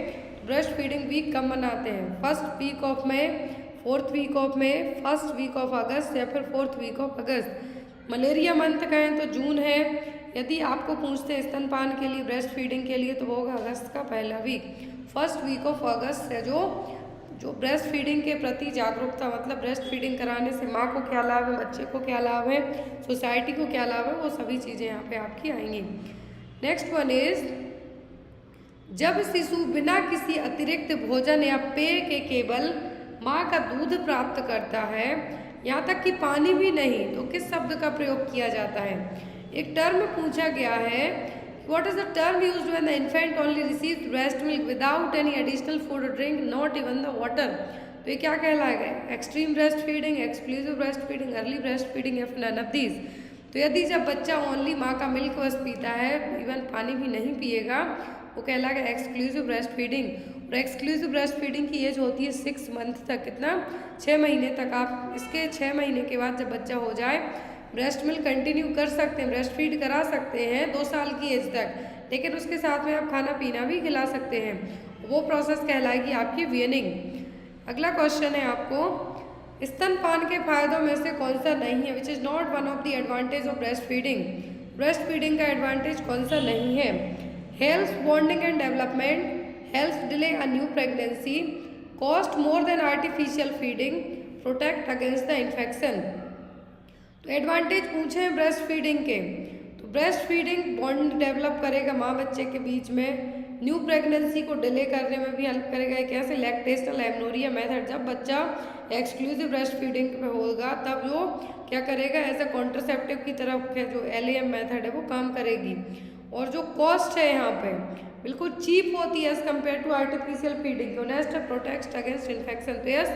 ब्रेस्ट फीडिंग वीक कब मनाते हैं? First week of May, fourth week of May, first week of August या फिर fourth week of August. Malaria month कहें तो जून है। यदि आपको पूछते हैं स्तनपान के लिए, ब्रेस्ट फीडिंग के लिए, तो वो होगा अगस्त का पहला week. First week of August है जो ब्रेस्ट फीडिंग के प्रति जागरूकता, मतलब ब्रेस्ट फीडिंग कराने से माँ को क्या लाभ है, बच्चे को क्या लाभ है, सोसाइटी को क्या लाभ है, वो सभी चीज़ें यहाँ पे आपकी आएंगी। नेक्स्ट वन इज, जब शिशु बिना किसी अतिरिक्त भोजन या पेय के केवल माँ का दूध प्राप्त करता है, यहाँ तक कि पानी भी नहीं, तो किस शब्द का प्रयोग किया जाता है? एक टर्म पूछा गया है, What is the term used when the infant only receives breast milk without any additional food or drink, not even the water? तो ये क्या कहलाएगा? Extreme breast feeding, exclusive breast feeding, early breast feeding या फिर none of these. तो यदि जब बच्चा ओनली माँ का मिल्क बस पीता है, इवन पानी भी नहीं पिएगा, वो कहलाएगा एक्सक्लूसिव ब्रेस्ट फीडिंग। और एक्सक्लूसिव ब्रेस्ट फीडिंग की एज होती है 6 मंथ तक, कितना? 6 महीने तक। आप इसके 6 महीने के बाद जब बच्चा हो जाए, ब्रेस्ट मिल्क कंटिन्यू कर सकते हैं, ब्रेस्ट फीड करा सकते हैं 2 साल की एज तक, लेकिन उसके साथ में आप खाना पीना भी खिला सकते हैं। वो प्रोसेस कहलाएगी आपकी वीनिंग। अगला क्वेश्चन है आपको, स्तनपान के फायदों में से कौन सा नहीं है? Which is not one of the advantage of breast feeding. Breast feeding का एडवांटेज कौन सा नहीं है? Health bonding and development, health delay a new pregnancy, cost more than artificial feeding, protect against the infection. तो advantage पूछे हैं breast feeding के, तो ब्रेस्ट फीडिंग बॉन्ड डेवलप करेगा माँ बच्चे के बीच में, न्यू प्रेगनेंसी को डिले करने में भी हेल्प करेगा। कैसे? लैक्टेशनल एमनोरिया मेथड, जब बच्चा एक्सक्लूसिव ब्रेस्ट फीडिंग पे होगा तब वो क्या करेगा, एज अ कॉन्ट्रासेप्टिव की तरफ के जो LAM मेथड है वो काम करेगी। और जो कॉस्ट है यहाँ पे बिल्कुल चीप होती है as compare to artificial feeding. Honest protect against infection. तो यस,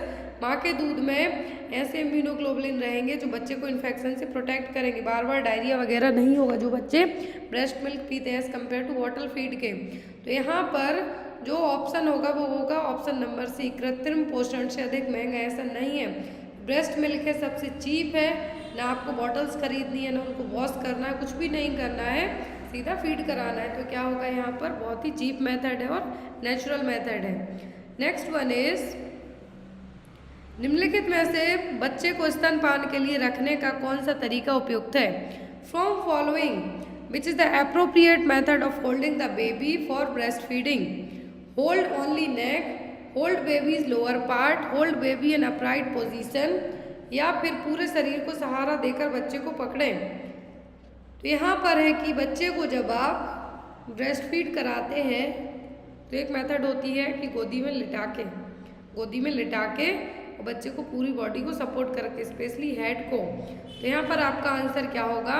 माँ के दूध में ऐसे इम्यूनोग्लोबुलिन रहेंगे जो बच्चे को इन्फेक्शन से प्रोटेक्ट करेंगे। बार बार डायरिया वगैरह नहीं होगा जो बच्चे ब्रेस्ट मिल्क पीते हैं as compare to bottle feed के। तो यहाँ पर जो ऑप्शन होगा वो होगा ऑप्शन नंबर सी, कृत्रिम पोषण से अधिक महंगा। ऐसा नहीं है, ब्रेस्ट मिल्क है सबसे चीप है, ना आपको बॉटल्स खरीदनी है, ना उनको वॉश करना है, कुछ भी नहीं करना है, सीधा फीड कराना है। तो क्या होगा यहाँ पर, बहुत ही चीप मेथड है और नेचुरल मेथड है। नेक्स्ट वन इज, निम्नलिखित में से बच्चे को स्तनपान के लिए रखने का कौन सा तरीका उपयुक्त है? From following which is the appropriate method of holding the baby for breast feeding? Hold only neck, hold babies lower part, hold baby in upright position, या फिर पूरे शरीर को सहारा देकर बच्चे को पकड़ें। तो यहाँ पर है कि बच्चे को जब आप ब्रेस्ट फीड कराते हैं तो एक मेथड होती है कि गोदी में लिटा के और बच्चे को पूरी बॉडी को सपोर्ट करके, स्पेशली हेड को। तो यहाँ पर आपका आंसर क्या होगा?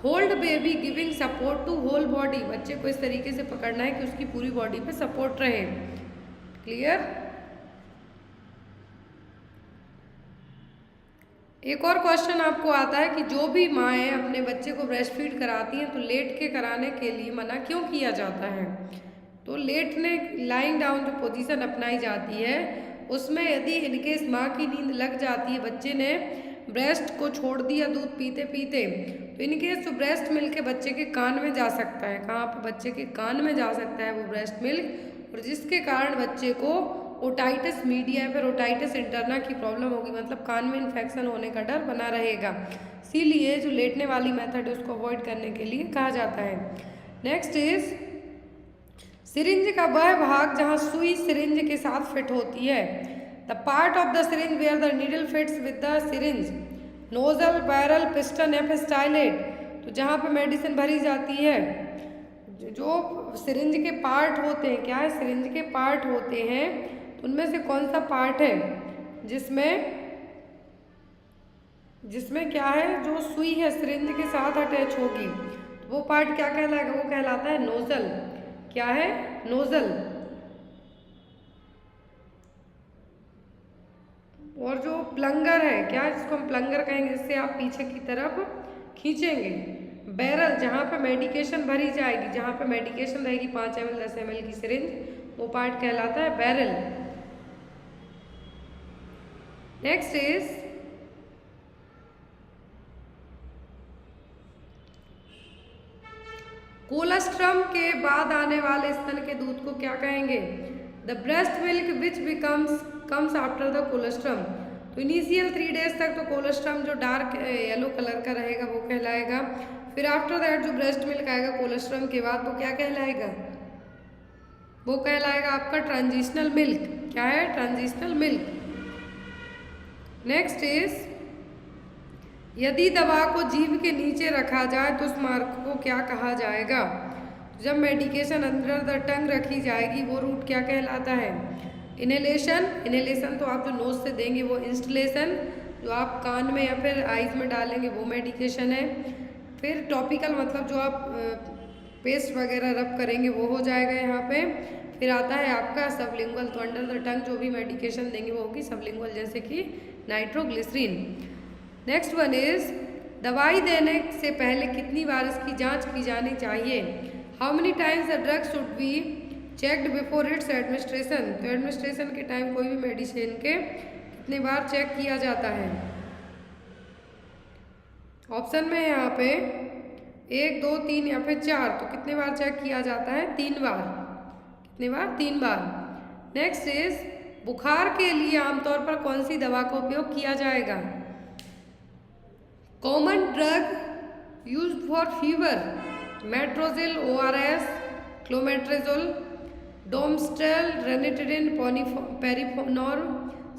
Hold baby giving support to whole body. बच्चे को इस तरीके से पकड़ना है कि उसकी पूरी बॉडी पे सपोर्ट रहे। क्लियर? एक और क्वेश्चन आपको आता है कि जो भी माएँ अपने बच्चे को ब्रेस्ट फीड कराती हैं तो लेट के कराने के लिए मना क्यों किया जाता है? तो लेटने, लाइंग डाउन जो पोजीशन अपनाई जाती है उसमें यदि इनकेस माँ की नींद लग जाती है, बच्चे ने ब्रेस्ट को छोड़ दिया दूध पीते पीते, तो इनकेस जो ब्रेस्ट मिल्क के बच्चे के कान में जा सकता है। कहाँ पे? बच्चे के कान में जा सकता है वो ब्रेस्ट मिल्क, और जिसके कारण बच्चे को ओटाइटिस मीडिया या फिर ओटाइटिस इंटरना की प्रॉब्लम होगी, मतलब कान में इन्फेक्शन होने का डर बना रहेगा। इसीलिए जो लेटने वाली मेथड है उसको अवॉइड करने के लिए कहा जाता है। नेक्स्ट इज, सिरिंज का वह भाग जहाँ सुई सिरिंज के साथ फिट होती है। The part of the syringe where the needle fits with the syringe, nozzle, barrel, piston या फिर स्टाइलेट। तो जहाँ पे मेडिसिन भरी जाती है, जो सिरिंज के पार्ट होते हैं, क्या है, सिरिंज के पार्ट होते हैं, तो उनमें से कौन सा पार्ट है जिसमें क्या है, जो सुई है सिरिंज के साथ अटैच होगी, तो वो पार्ट क्या कहलाएगा? वो कहलाता है नोजल। क्या है? नोजल। और जो प्लंगर है, क्या, जिसको हम प्लंगर कहेंगे, जिससे आप पीछे की तरफ खींचेंगे। बैरल, जहाँ पे मेडिकेशन भरी जाएगी, जहाँ पे मेडिकेशन रहेगी 5 ml 10 ml की सिरिंज, वो पार्ट कहलाता है बैरल। नेक्स्ट इज, कोलेस्ट्रम के बाद आने वाले स्तन के दूध को क्या कहेंगे? The breast milk which comes after the colostrum. तो इनिशियल 3 days तक तो कोलेस्ट्रम जो डार्क येलो कलर का रहेगा वो कहलाएगा। फिर आफ्टर दैट जो ब्रेस्ट मिल्क आएगा कोलेस्ट्रम के बाद, वो क्या कहलाएगा? वो कहलाएगा आपका ट्रांजिशनल मिल्क। क्या है? Transitional milk. नेक्स्ट इज, यदि दवा को जीभ के नीचे रखा जाए तो उस मार्ग को क्या कहा जाएगा? जब मेडिकेशन अंडर द टंग रखी जाएगी वो रूट क्या कहलाता है? इनहेलेशन। इनहेलेशन तो आप जो नोज से देंगे वो इंस्टलेशन, जो आप कान में या फिर आइज में डालेंगे वो मेडिकेशन है। फिर टॉपिकल, मतलब जो आप पेस्ट वगैरह रब करेंगे वो हो जाएगा यहाँ पे। फिर आता है आपका सबलिंगुअल, तो अंडर द टंग जो भी मेडिकेशन देंगे वो होगी सबलिंगुअल, जैसे कि नाइट्रोग्लिसरीन। नेक्स्ट वन इज, दवाई देने से पहले कितनी बार इसकी जांच की जानी चाहिए? How many times the drug should be checked before it's administration. तो एडमिनिस्ट्रेशन के टाइम कोई भी मेडिसिन के कितने बार चेक किया जाता है? ऑप्शन में यहाँ पे 1, 2, 3 या फिर 4। तो कितने बार चेक किया जाता है? 3 बार। कितने बार? 3 बार। नेक्स्ट इज, बुखार के लिए आमतौर पर कौन सी दवा का उपयोग किया जाएगा? Common drug used for fever, Metrogyl, ORS, clotrimazole, Domstal, ranitidine, पेरिफोनॉर्म,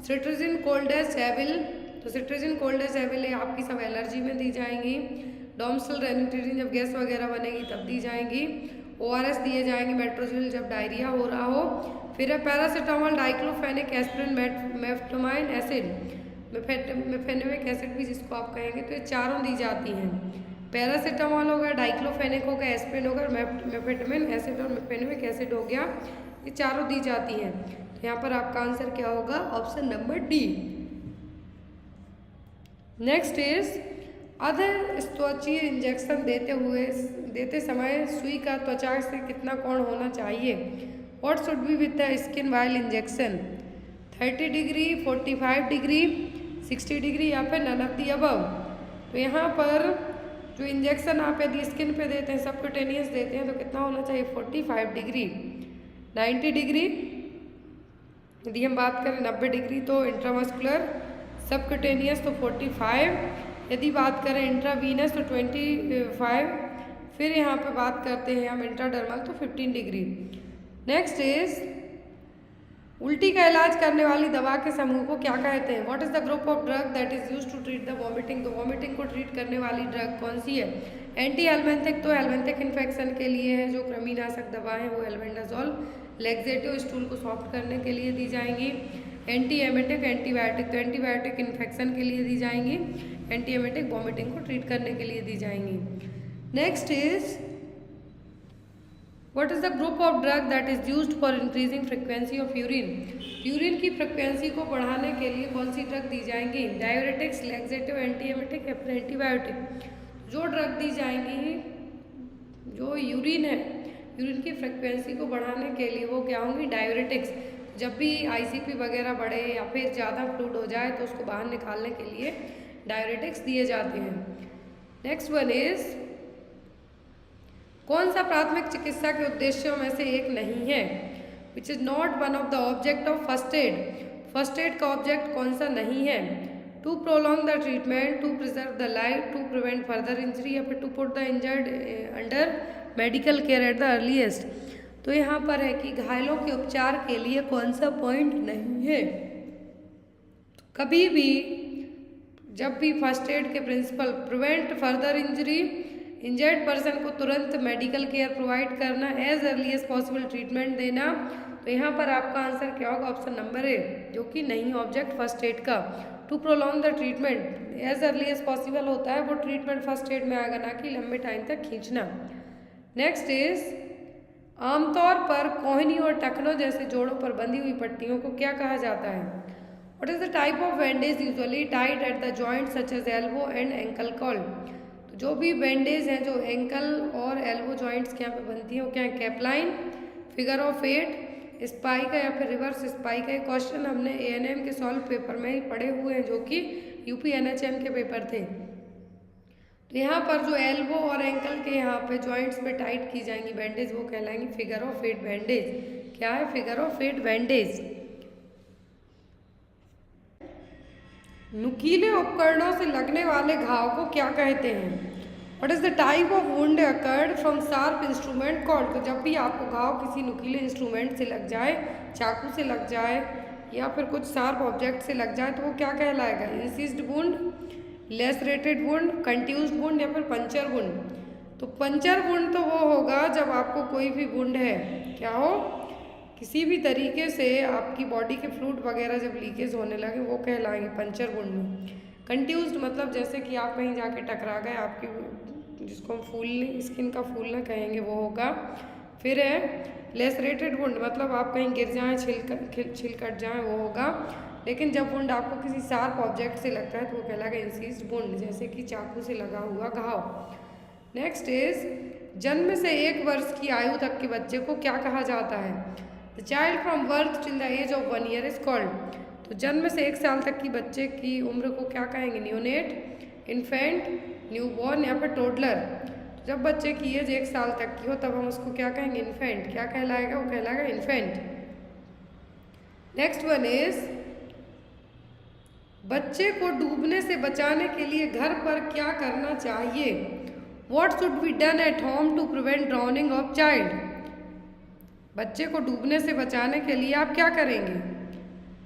सिट्राजिन, कोल्डेस, एविल। तो सिट्राजिन, कोल्डेस, एविल ये आपकी सब एलर्जी में दी जाएंगी। डोमस्टेल, रेनिटिडिन जब गैस वगैरह बनेगी तब दी जाएंगी। ORS दिए जाएंगे, मेट्रोजिल जब डायरिया हो रहा हो। फिर है पैरासीटामोल, डाइक्लोफेनिक एस्पिरिन, मेफ्टमाइन एसिड, मेफेनेमिक एसिड भी जिसको आप कहेंगे, तो ये चारों दी जाती हैं। पैरासीटामोल होगा, डाइक्लोफेनिक होगा, एस्पिरिन होगा, मेफेटामिन एसिड और मेफेनेमिक एसिड हो गया, ये चारों दी जाती हैं। तो यहाँ पर आपका आंसर क्या होगा? Option number D. Next is अधर स्तवचीय इंजेक्शन देते समय सुई का त्वचा से कितना कोण होना चाहिए? What should be with the skin while injection? 30 degree, 45 degree, 60 degree या फिर नन ऑफ द अबव। तो यहाँ पर जो इंजेक्शन आप यदि स्किन पे देते हैं, सबक्यूटेनियस देते हैं, तो कितना होना चाहिए? 45 डिग्री। 90 डिग्री यदि हम बात करें 90 डिग्री तो इंट्रामस्कुलर, सबक्यूटेनियस तो 45, यदि बात करें इंट्रावीनस तो 25, फिर यहाँ पे बात करते हैं हम इंट्राडर्मल तो 15 डिग्री। नेक्स्ट इज उल्टी का इलाज करने वाली दवा के समूह को क्या कहते हैं? What is the group of drug that is used to treat the vomiting? तो वॉमिटिंग को ट्रीट करने वाली ड्रग कौन सी है? एंटी एल्वेंथिक, तो एल्वेंथिक इन्फेक्शन के लिए है जो कृमिनाशक दवा है वो एल्बेंडाजोल। लैक्सेटिव, स्टूल को सॉफ्ट करने के लिए दी जाएंगी। एंटी एमेटिक, एंटीबायोटिक, तो एंटीबायोटिक इन्फेक्शन के लिए दी जाएंगी। एंटी एमेटिक वॉमिटिंग को ट्रीट करने के लिए दी जाएंगी। Next is what is the group of drug that is used for increasing frequency of urine? Urine की फ्रिक्वेंसी को बढ़ाने के लिए कौन सी ड्रग दी जाएंगी? डायूरेटिक्स, लैक्सेटिव, एंटी एमेटिक या फिर एंटीबायोटिक? जो ड्रग दी जाएंगी जो यूरिन है, यूरिन की फ्रिक्वेंसी को बढ़ाने के लिए वो क्या होंगी? डायूरेटिक्स। जब भी ICP वगैरह बढ़े या फिर ज़्यादा फ्लूइड हो जाए तो उसको बाहर निकालने के लिए डायूरेटिक्स दिए जाते हैं। नेक्स्ट वन इज कौन सा प्राथमिक चिकित्सा के उद्देश्यों में से एक नहीं है? Which is not one of the object of first aid? First aid का ऑब्जेक्ट कौन सा नहीं है? To prolong the treatment, to preserve the life, to prevent further injury या फिर to put the injured under medical care at the earliest. तो यहाँ पर है कि घायलों के उपचार के लिए कौन सा पॉइंट नहीं है? तो कभी भी जब भी फर्स्ट एड के principal prevent further injury, injured person को तुरंत मेडिकल केयर प्रोवाइड करना, as early as possible treatment देना, तो यहाँ पर आपका आंसर क्या होगा? ऑप्शन नंबर ए, जो कि नहीं ऑब्जेक्ट फर्स्ट एड का। To prolong the treatment, as early as possible होता है वो ट्रीटमेंट फर्स्ट एड में आएगा, ना कि लंबे टाइम तक खींचना। नेक्स्ट इज आमतौर पर कोहनी और टखनों जैसे जोड़ों पर बंधी हुई पट्टियों को क्या कहा जाता है? What is the type of bandage usually tied at the joint such as elbow and ankle called? तो जो भी बैंडेज हैं जो एंकल और एल्बो जॉइंट्स के यहाँ पे बनती हैं वो क्या है? कैपलाइन, फिगर ऑफ 8, स्पाइका या फिर रिवर्स स्पाइका। ये क्वेश्चन हमने ANM के सॉल्व पेपर में ही पढ़े हुए हैं जो कि UP NHM के पेपर थे। तो यहाँ पर जो एल्बो और एंकल के यहाँ पे जॉइंट्स पे टाइट की जाएंगी बैंडेज वो कहलाएंगी फिगर ऑफ 8 बैंडेज। क्या है? Figure of 8 bandage. नुकीले उपकरणों से लगने वाले घाव को क्या कहते हैं? What is the type of wound occurred from sharp instrument called? तो जब भी आपको घाव किसी नुकीले इंस्ट्रूमेंट से लग जाए, चाकू से लग जाए या फिर कुछ शार्प ऑब्जेक्ट से लग जाए तो वो क्या कहलाएगा? इंसिस्ड वुंड, लेसरेटेड वुंड, कंट्यूज्ड वुंड या फिर पंचर वुंड। तो पंचर वुंड तो वो होगा जब आपको कोई भी वुंड है, क्या हो, किसी भी तरीके से आपकी बॉडी के फ्लूइड वगैरह जब लीकेज होने लगे वो कहलाएंगे पंचर वुंड में। कंट्यूज्ड मतलब जैसे कि आप कहीं जाके टकरा गए, आपकी जिसको हम फूलने, स्किन का फूलना कहेंगे वो होगा। फिर है लेसरेटेड वुंड, मतलब आप कहीं गिर जाएँ, छिल कट जाएँ, वो होगा। लेकिन जब वुंड आपको किसी शार्प ऑब्जेक्ट से लगता है तो वो कहलाएगा इंसिस्ड वुंड, जैसे कि चाकू से लगा हुआ घाव। नेक्स्ट इज जन्म से 1 वर्ष की आयु तक के बच्चे को क्या कहा जाता है? The child from birth till the age of 1 year is called. तो जन्म से 1 साल तक की बच्चे की उम्र को क्या कहेंगे? नियोनेट, इन्फेंट, न्यूबॉर्न या फिर टोडलर। तो जब बच्चे की एज 1 साल तक की हो तब हम उसको क्या कहेंगे? इन्फेंट। क्या कहलाएगा? वो कहलाएगा इन्फेंट। नेक्स्ट वन इज बच्चे को डूबने से बचाने के लिए घर पर क्या करना चाहिए? What should be done at home to prevent drowning of child? बच्चे को डूबने से बचाने के लिए आप क्या करेंगे?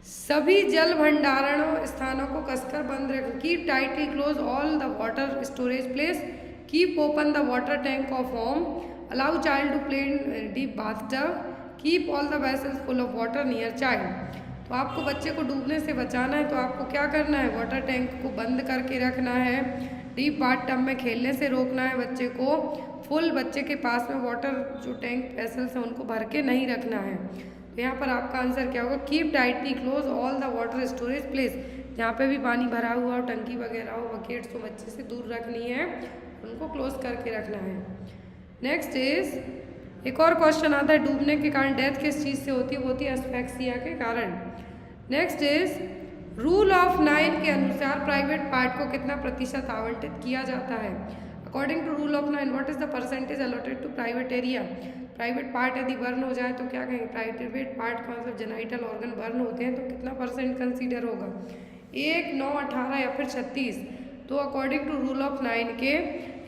सभी जल भंडारण स्थानों को कसकर बंद रखें। Keep tightly close all the water storage place, keep open the water tank of home, allow child to play in deep bathtub, keep all the vessels full of water near child. तो आपको बच्चे को डूबने से बचाना है तो आपको क्या करना है, वाटर टैंक को बंद करके रखना है, डीप बाथटब में खेलने से रोकना है बच्चे को, फुल बच्चे के पास में वाटर जो टैंक वेसल्स हैं उनको भर के नहीं रखना है। तो यहाँ पर आपका आंसर क्या होगा, keep tightly close all the water storage place. जहाँ पे भी पानी भरा हुआ हो, टंकी वगैरह हो, बकेट्स तो बच्चे से दूर रखनी है, उनको क्लोज करके रखना है। नेक्स्ट इज, एक और क्वेश्चन आता है, डूबने के कारण डेथ किस चीज़ से होती है, वो होती है एस्फेक्सिया के कारण। नेक्स्ट इज, रूल ऑफ 9 के अनुसार प्राइवेट पार्ट को कितना प्रतिशत आवंटित किया जाता है। According to rule of 9 what is the percentage allotted to private area. Private part यदि बर्न हो जाए तो क्या कहेंगे, प्राइवेट पार्ट का मतलब जेनाइटल ऑर्गन बर्न होते हैं तो कितना परसेंट कंसीडर होगा, 1, 9, 18 या फिर 36। तो अकॉर्डिंग टू रूल ऑफ 9 के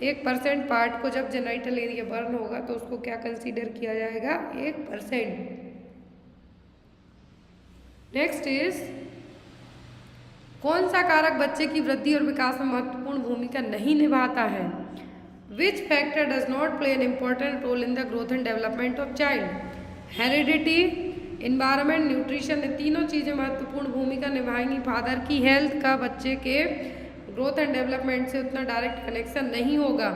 1% पार्ट को जब जेनाइटल एरिया बर्न होगा तो उसको क्या कंसीडर किया जाएगा, 1%। नेक्स्ट इज, कौन सा कारक बच्चे की वृद्धि और विकास में महत्वपूर्ण भूमिका नहीं निभाता है। Which factor does not play an important role in the growth and development of child. Heredity, environment, nutrition, ये तीनों चीज़ें महत्वपूर्ण भूमिका निभाएंगी। फादर की हेल्थ का बच्चे के ग्रोथ एंड डेवलपमेंट से उतना डायरेक्ट कनेक्शन नहीं होगा।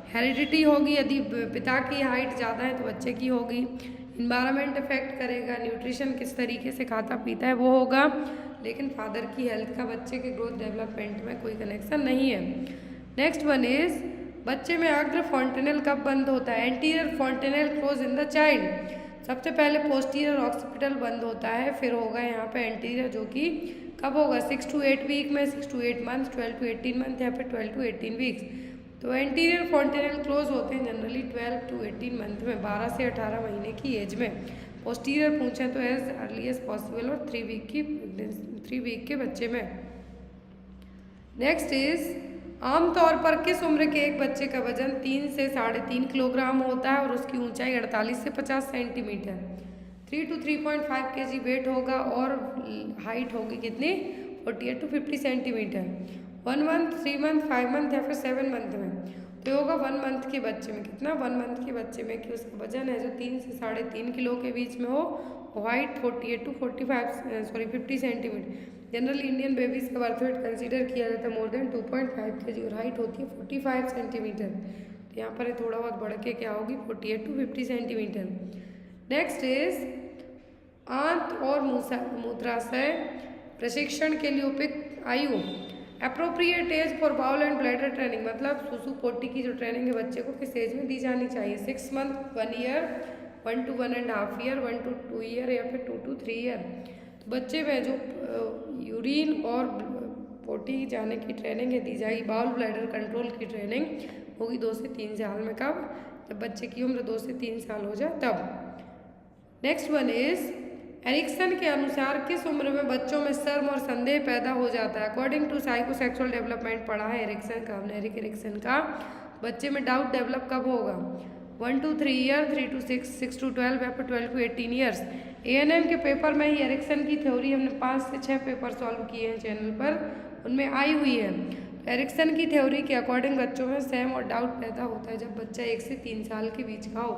हेरिडिटी होगी, यदि पिता की हाइट ज़्यादा है तो बच्चे की होगी। इन्वायरमेंट इफेक्ट करेगा, न्यूट्रिशन किस तरीके से खाता पीता है वो होगा, लेकिन फादर की हेल्थ का बच्चे के ग्रोथ डेवलपमेंट में कोई कनेक्शन नहीं है। नेक्स्ट वन इज, बच्चे में अग्र फॉन्टेनल कब बंद होता है। Anterior fontanelle close in the child, सबसे पहले पोस्टीरियर ऑक्सीपिटल बंद होता है, फिर होगा यहाँ पे एंटीरियर, जो कि कब होगा, 6 to 8 वीक में, 6 to 8 मंथ, 12 to 18 मंथ या फिर 12 to 18 वीक्स। तो एंटीरियर फॉन्टेनल क्लोज होते हैं जनरली 12 to 18 मंथ में, 12 से 18 महीने की एज में। पोस्टीरियर पूछें तो एज अर्ली एज पॉसिबल और 3 वीक के बच्चे में। नेक्स्ट इज, आमतौर पर किस उम्र के एक बच्चे का वजन 3 से 3.5 किलोग्राम होता है और उसकी ऊंचाई 48 से 50 सेंटीमीटर, 3 to 3.5 kg वेट होगा और हाइट होगी कितनी, 48 to 50 centimetre. 1 month, 3 month, 5 month या फिर 7 मंथ में। तो होगा 1 मंथ के बच्चे में कितना, 1 मंथ के बच्चे में कि उसका वजन है जो 3 से 3.5 किलो के बीच में हो, height 48 to 50 centimetre. Generally Indian babies का बर्थ वेट कंसीडर किया जाता है मोर देन 2.5 kg और हाइट होती है 45 सेंटीमीटर। तो यहाँ पर थोड़ा बहुत बढ़ के क्या होगी, 48 to 50 सेंटीमीटर। नेक्स्ट इज, आंत और मूत्राशय प्रशिक्षण के लिए उपयुक्त आयु। Appropriate age for bowel and bladder training, मतलब सुसु पोटी की जो ट्रेनिंग है बच्चे को किस एज में दी जानी चाहिए। 6 month, 1 year, 1 to 1.5 year, 1 to 2 year या फिर 2 to 3 ईयर। तो बच्चे में जो यूरिन और पोटी जाने की ट्रेनिंग है दी जाएगी। बाउल ब्लैडर कंट्रोल की ट्रेनिंग होगी 2 से 3 साल में, कब, जब बच्चे की उम्र 2 से 3 साल हो जाए तब। नेक्स्ट वन इज, एरिक्सन के अनुसार किस उम्र में बच्चों में शर्म और संदेह पैदा हो जाता है। अकॉर्डिंग टू साइकोसेक्सुअल डेवलपमेंट पढ़ा है एरिक्सन का हमने, एरिक एरिक्सन का, बच्चे में डाउट डेवलप कब होगा, 1 to 3 ईयर, 3 to 6, 6 to 12 या फिर 12 to 18 ईयर्स। ANM के पेपर में ही एरिक्सन की थ्योरी हमने 5 से 6 पेपर सॉल्व किए हैं चैनल पर, उनमें आई हुई है। एरिक्सन की थ्योरी के अकॉर्डिंग बच्चों में सहम और डाउट पैदा होता है जब बच्चा 1 से 3 साल के बीच का हो,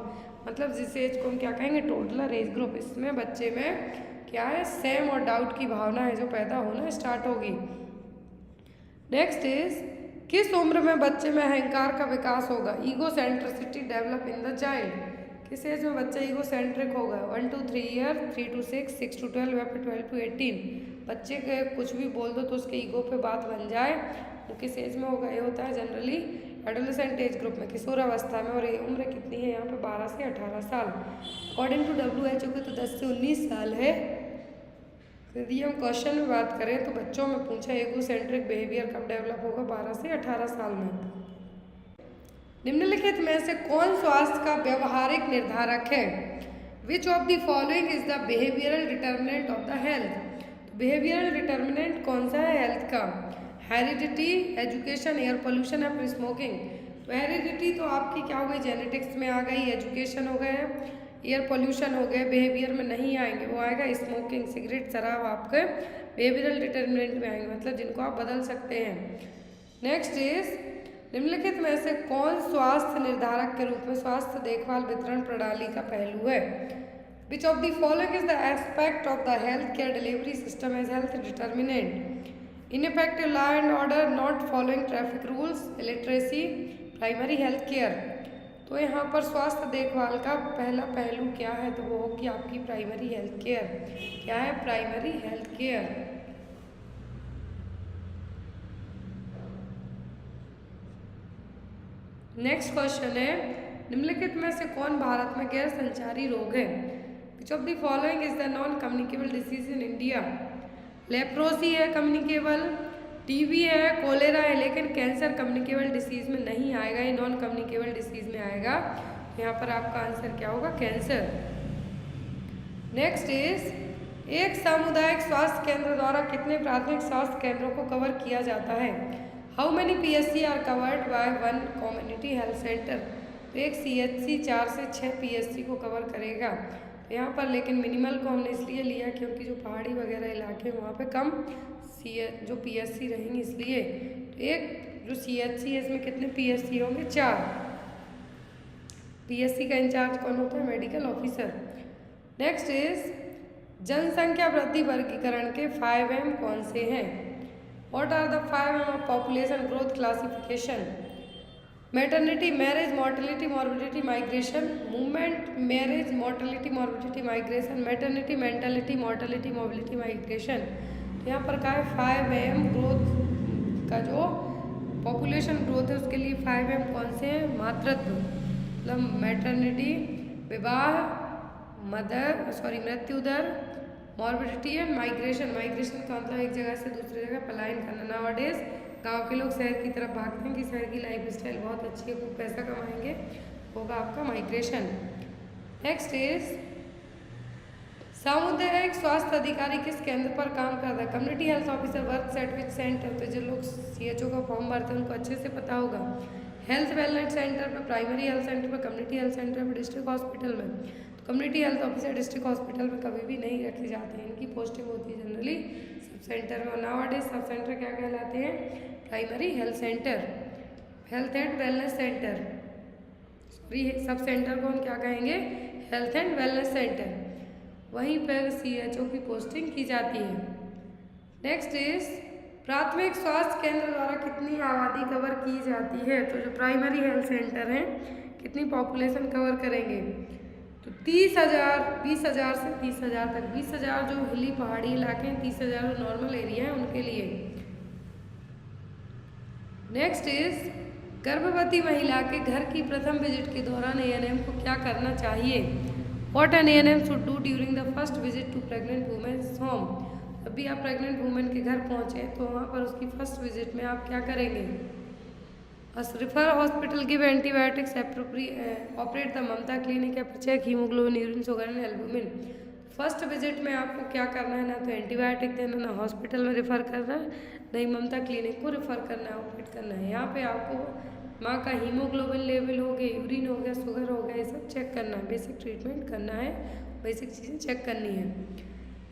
मतलब जिस एज को हम क्या कहेंगे, टोडलर एज ग्रुप। इसमें बच्चे में क्या है, सहम और डाउट की भावना है जो पैदा होना स्टार्ट होगी। नेक्स्ट इज, किस उम्र में बच्चे में अहंकार का विकास होगा। Ego centricity develop in the child, किस एज में बच्चा ईगो सेंट्रिक होगा, 1 to 3 ईयर, 3 to 6, 6 to 12 या फिर 12 to 18। बच्चे के कुछ भी बोल दो तो उसके ईगो पे बात बन जाए, वो किस एज में होगा, ये होता है जनरली एडोलेसेंट एज ग्रुप में, किशोरावस्था में। और ये उम्र कितनी है यहाँ पे, 12 से 18 साल। अकॉर्डिंग टू WHO के तो 10 से 19 साल है। यदि हम क्वेश्चन में बात करें तो बच्चों में पूछा ईगो सेंट्रिक बिहेवियर कब डेवलप होगा, 12 से 18 साल में। निम्नलिखित में से कौन स्वास्थ्य का व्यवहारिक निर्धारक है। Which of the following is the behavioural determinant of the health. तो बिहेवियरल डिटर्मिनेंट कौन सा है हेल्थ का, हेरिडिटी, एजुकेशन, एयर पोल्यूशन या फिर स्मोकिंग। तो हेरिडिटी तो आपकी क्या हो गई, जेनेटिक्स में आ गई, एजुकेशन हो गए, एयर पोल्यूशन हो गए, बिहेवियर में नहीं आएंगे, वो आएगा स्मोकिंग, सिगरेट, शराब आपके बिहेवियरल डिटर्मिनेंट में आएंगे, मतलब जिनको आप बदल सकते हैं। नेक्स्ट इज, निम्नलिखित में से कौन स्वास्थ्य निर्धारक के रूप में स्वास्थ्य देखभाल वितरण प्रणाली का पहलू है? Which of the following is the aspect of the healthcare delivery system as health determinant? Ineffective law and order, not following traffic rules, illiteracy, primary health care। तो यहाँ पर स्वास्थ्य देखभाल का पहला पहलू क्या है? तो वो होगी आपकी प्राइमरी हेल्थ केयर। क्या है? Primary health care. Next question है, निम्नलिखित में से कौन भारत में गैर संचारी रोग है? Which of the following is the non communicable disease in India? Leprosy है कम्युनिकेबल, टीबी है, कोलेरा है, लेकिन कैंसर कम्युनिकेबल डिसीज में नहीं आएगा, ये नॉन कम्युनिकेबल डिसीज में आएगा। यहाँ पर आपका आंसर क्या होगा? कैंसर। नेक्स्ट इज, एक सामुदायिक स्वास्थ्य केंद्र द्वारा कितने प्राथमिक स्वास्थ्य केंद्रों को कवर किया जाता है? How many PSC are covered by one community health centre? तो एक CHC 4 से 6 PSC को कवर करेगा। तो यहाँ पर लेकिन मिनिमल को हमने इसलिए लिया क्योंकि जो पहाड़ी वगैरह इलाके हैं वहाँ पे कम जो PSC रहेंगे, इसलिए। तो एक जो CHC है इसमें कितने PSC होंगे? 4। PSC का इंचार्ज कौन होता है? Medical officer. नेक्स्ट इज, जनसंख्या वृद्धि वर्गीकरण के 5M कौन से हैं? What are the 5M of population growth classification? Maternity, marriage, mortality, morbidity, migration, movement, marriage, mortality, morbidity, migration, maternity, mentality, mortality, mobility, migration। तो यहाँ पर क्या है? 5M ग्रोथ का जो पॉपुलेशन ग्रोथ है उसके लिए 5M कौन से हैं? मातृत्व, मतलब मैटरनिटी, विवाह, मृत्यु दर, मॉर्बिडिटी एंड माइग्रेशन। माइग्रेशन का मतलब एक जगह से दूसरी जगह पलायन करना। नाउअडेज गांव के लोग शहर की तरफ भागते हैं कि शहर की लाइफ स्टाइल बहुत अच्छी है, खूब पैसा कमाएंगे, होगा आपका माइग्रेशन। नेक्स्ट इज, सामुदायिक स्वास्थ्य अधिकारी किस केंद्र पर काम करता है? Community health officer works at which centre? तो जो लोग CHO का फॉर्म भरते हैं उनको अच्छे से पता होगा। हेल्थ वेलनेस सेंटर पर, प्राइमरी हेल्थ सेंटर पर, कम्युनिटी हेल्थ सेंटर पर, डिस्ट्रिक्ट हॉस्पिटल में। Community health officer district hospital में कभी भी नहीं रखे जाते हैं, इनकी पोस्टिंग होती है जनरली सब सेंटर में। नाउअडेज सब सेंटर क्या कहलाते हैं? Primary health centre, health and wellness centre. Sorry, sub centre को हम क्या कहेंगे? Health and wellness centre. वहीं पर CHO की पोस्टिंग की जाती है। नेक्स्ट इज, प्राथमिक स्वास्थ्य केंद्र द्वारा कितनी आबादी कवर की जाती है? तो जो प्राइमरी हेल्थ सेंटर हैं कितनी पॉपुलेशन कवर करेंगे? तो 30,000, 20,000 से 30,000 तक। 20,000 जो हिली पहाड़ी इलाके हैं, 30,000 जो नॉर्मल एरिया है उनके लिए। नेक्स्ट इज, गर्भवती महिला के घर की प्रथम विजिट के दौरान ANM को क्या करना चाहिए? What an ANM should do during the first visit to pregnant women's home? जब भी आप प्रेग्नेंट वुमेन के घर पहुँचे तो वहाँ पर उसकी फर्स्ट विजिट में आप क्या करेंगे? Refer hospital give antibiotics, operate the Mamta clinic, check haemoglobin, urine sugar and albumin. First visit में आपको क्या करना है? ना तो एंटीबायोटिक देना, ना हॉस्पिटल में रिफ़र करना, नहीं ममता क्लिनिक को रिफ़र करना है, ऑपरेट करना है। यहाँ पे आपको माँ का हीमोग्लोबिन लेवल हो गया, यूरिन हो गया, शुगर हो गया, ये सब चेक करना है, बेसिक ट्रीटमेंट करना है, बेसिक चीज़ें चेक करनी है।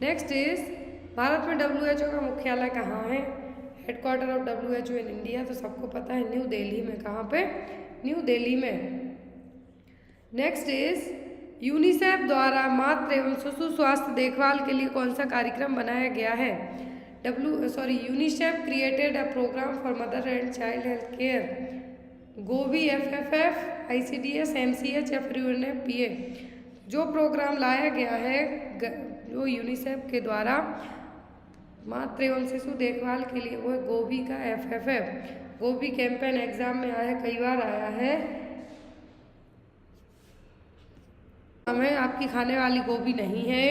नेक्स्ट इज, भारत में WHO का मुख्यालय कहाँ है? Headquarter of WHO in India, तो सबको पता है न्यू दिल्ली में। कहाँ पे? न्यू दिल्ली में। नेक्स्ट इज, यूनिसेफ द्वारा मातृ एवं शिशु स्वास्थ्य देखभाल के लिए कौन सा कार्यक्रम बनाया गया है? UNICEF created a programme for mother and child health care. गोवी, FFF, ICDS, MCH या फिर UNFPA। जो प्रोग्राम लाया गया है जो यूनिसेफ के द्वारा मातृ एवं शिशु देखभाल के लिए, वो है गोभी का FFF। गोभी कैंपेन एग्जाम में आया, कई बार आया है। हमें आपकी खाने वाली गोभी नहीं है।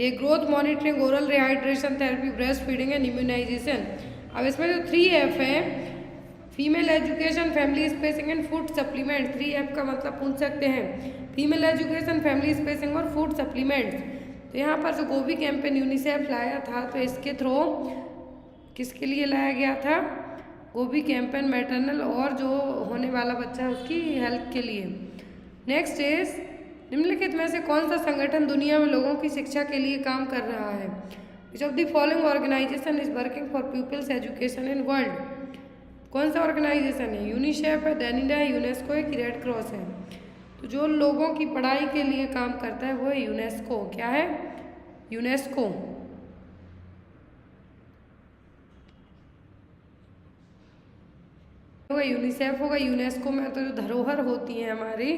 ये growth monitoring, oral rehydration therapy, breast feeding and immunisation. अब इसमें जो 3F है, female education, family spacing and food supplement. 3F का मतलब पूछ सकते हैं, फीमेल एजुकेशन, फैमिली स्पेसिंग और फूड सप्लीमेंट्स। तो यहाँ पर जो गोभी कैंपेन यूनिसेफ लाया था, तो इसके थ्रू किसके लिए लाया गया था? गोभी कैंपेन मैटरनल और जो होने वाला बच्चा है उसकी हेल्थ के लिए। नेक्स्ट इज, निम्नलिखित में से कौन सा संगठन दुनिया में लोगों की शिक्षा के लिए काम कर रहा है? Which of the following organisation is working for peoples education in world? कौन सा ऑर्गेनाइजेशन है? यूनिसेफ है, डेनिडा है, यूनेस्को है कि रेड क्रॉस है? तो जो लोगों की पढ़ाई के लिए काम करता है वो है यूनेस्को। क्या है? यूनेस्को। होगा यूनिसेफ होगा। यूनेस्को में तो जो धरोहर होती हैं हमारी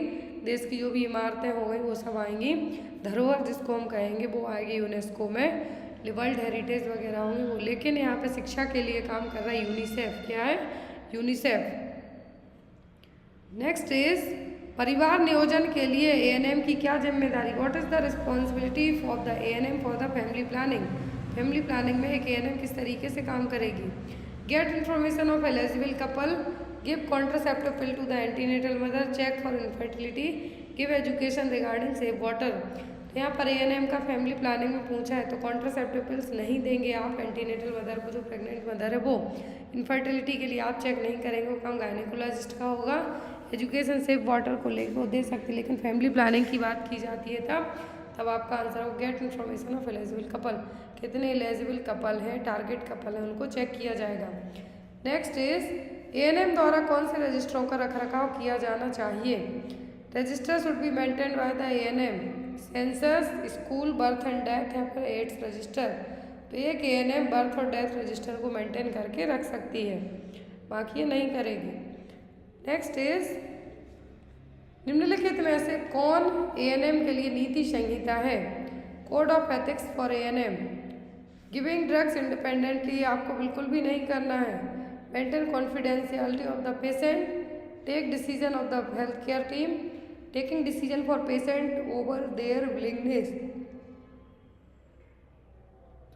देश की, जो भी इमारतें हो गई वो सब आएंगी। धरोहर जिसको हम कहेंगे वो आएगी यूनेस्को में। वर्ल्ड हेरिटेज वगैरह होंगे वो। लेकिन यहाँ पे शिक्षा के लिए काम कर रहा है यूनिसेफ। क्या है? यूनिसेफ। नेक्स्ट इज परिवार नियोजन के लिए एएनएम की क्या जिम्मेदारी? What is the responsibility of the ANM for the family planning? Family planning में एक एएनएम किस तरीके से काम करेगी? Get information of eligible couple, give contraceptive pill to the antenatal mother, check for infertility, give education regarding safe water. तो यहाँ पर एएनएम का फैमिली प्लानिंग में पूछा है तो कॉन्ट्रासेप्टिव पिल्स नहीं देंगे आप एंटीनेटल मदर को, जो प्रेग्नेंट मदर है वो। इनफर्टिलिटी के लिए आप चेक नहीं करेंगे, वो काम गायनेकोलॉजिस्ट का होगा। एजुकेशन सेफ वाटर को लेकर वो दे सकते, लेकिन फैमिली प्लानिंग की बात की जाती है तब आपका आंसर हो gate information of eligible couple. कितने एलिजिबल कपल हैं, टारगेट कपल हैं, उनको चेक किया जाएगा। नेक्स्ट इज एएनएम द्वारा कौन से रजिस्टरों का रखरखाव किया जाना चाहिए? Register should be maintained by the ANM, census, school, birth and death या फिर एड्स रजिस्टर। तो एक एएनएम बर्थ और डेथ रजिस्टर को मेंटेन करके रख सकती है, बाकी ये नहीं करेगी। नेक्स्ट इज निम्नलिखित में से कौन एएनएम के लिए नीति संहिता है? Code of ethics for ANM. Giving drugs independently आपको बिल्कुल भी नहीं करना है। Maintain confidentiality of the patient, take decision of the health care team, taking decision for patient over their willingness.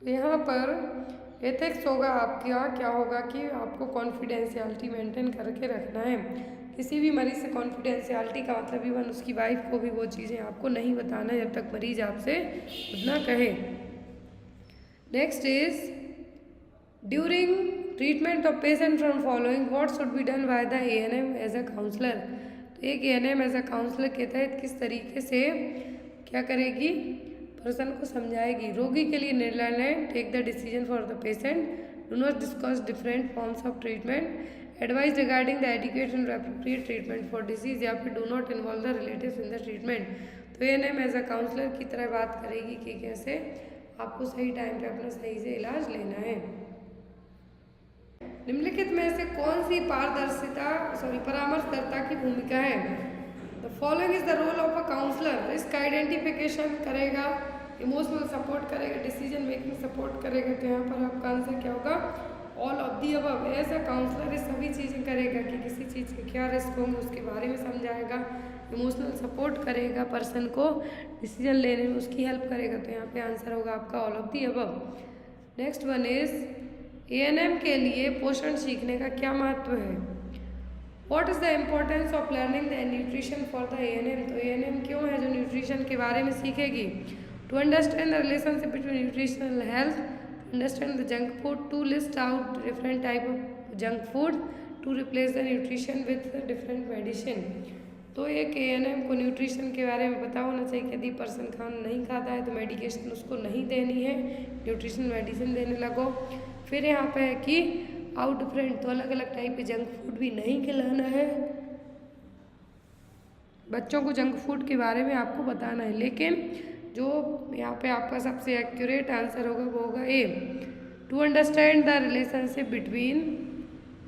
तो यहाँ पर एथिक्स होगा आपका, क्या होगा कि आपको कॉन्फिडेंशियलिटी मेंटेन करके रखना है। किसी भी मरीज से कॉन्फिडेंशियलिटी का मतलब इवन उसकी वाइफ को भी वो चीज़ें आपको नहीं बताना है जब तक मरीज आपसे खुद ना कहे। Next is during treatment of patient from following what should be done by the ANM as a counsellor. तो एक एएनएम एज अ काउंसलर के तहत किस तरीके से क्या करेगी? पर्सन को समझाएगी। रोगी के लिए निर्णय लें, take the decision for the patient, do not discuss different forms of treatment, advice regarding the adequate and appropriate treatment for disease, या फिर do not involve the relatives in the treatment. तो ANM as a counsellor की तरह बात करेगी कि कैसे आपको सही टाइम पे अपना सही से इलाज लेना है। निम्नलिखित में से कौन सी परामर्शदाता की भूमिका है? The following is the role of a counsellor. Risk identification करेगा, इमोशनल सपोर्ट करेगा, डिसीजन मेकिंग सपोर्ट करेगा। तो यहाँ पर आपका आंसर क्या होगा? All of the above. ऐसा काउंसलर ये सभी चीज़ें करेगा कि किसी चीज़ के क्या रिस्क होंगे उसके बारे में समझाएगा, इमोशनल सपोर्ट करेगा, पर्सन को डिसीजन लेने में उसकी हेल्प करेगा। तो यहाँ पे आंसर होगा आपका all of the above. Next one is ANM के लिए पोषण सीखने का क्या महत्व है? What is the importance of learning the nutrition for the ANM. तो एएनएम क्यों है जो न्यूट्रिशन के बारे में सीखेगी? To understand the relationship between nutritional health, understand the junk food, to list out different type of junk food, to replace the nutrition with different medicine. तो एक एएनएम को न्यूट्रिशन के बारे में पता होना चाहिए कि यदि पर्सन खाना नहीं खाता है तो मेडिकेशन उसको नहीं देनी है, न्यूट्रिशन मेडिसिन देने लगो। फिर यहाँ पे है कि आउट डिफरेंट, तो अलग अलग टाइप के जंक फूड भी नहीं खिलाना है। बच्चों को जंक फूड के बारे में आपको बताना है, लेकिन जो यहाँ पे आपका सबसे एक्यूरेट आंसर होगा वो होगा A, to understand the relationship between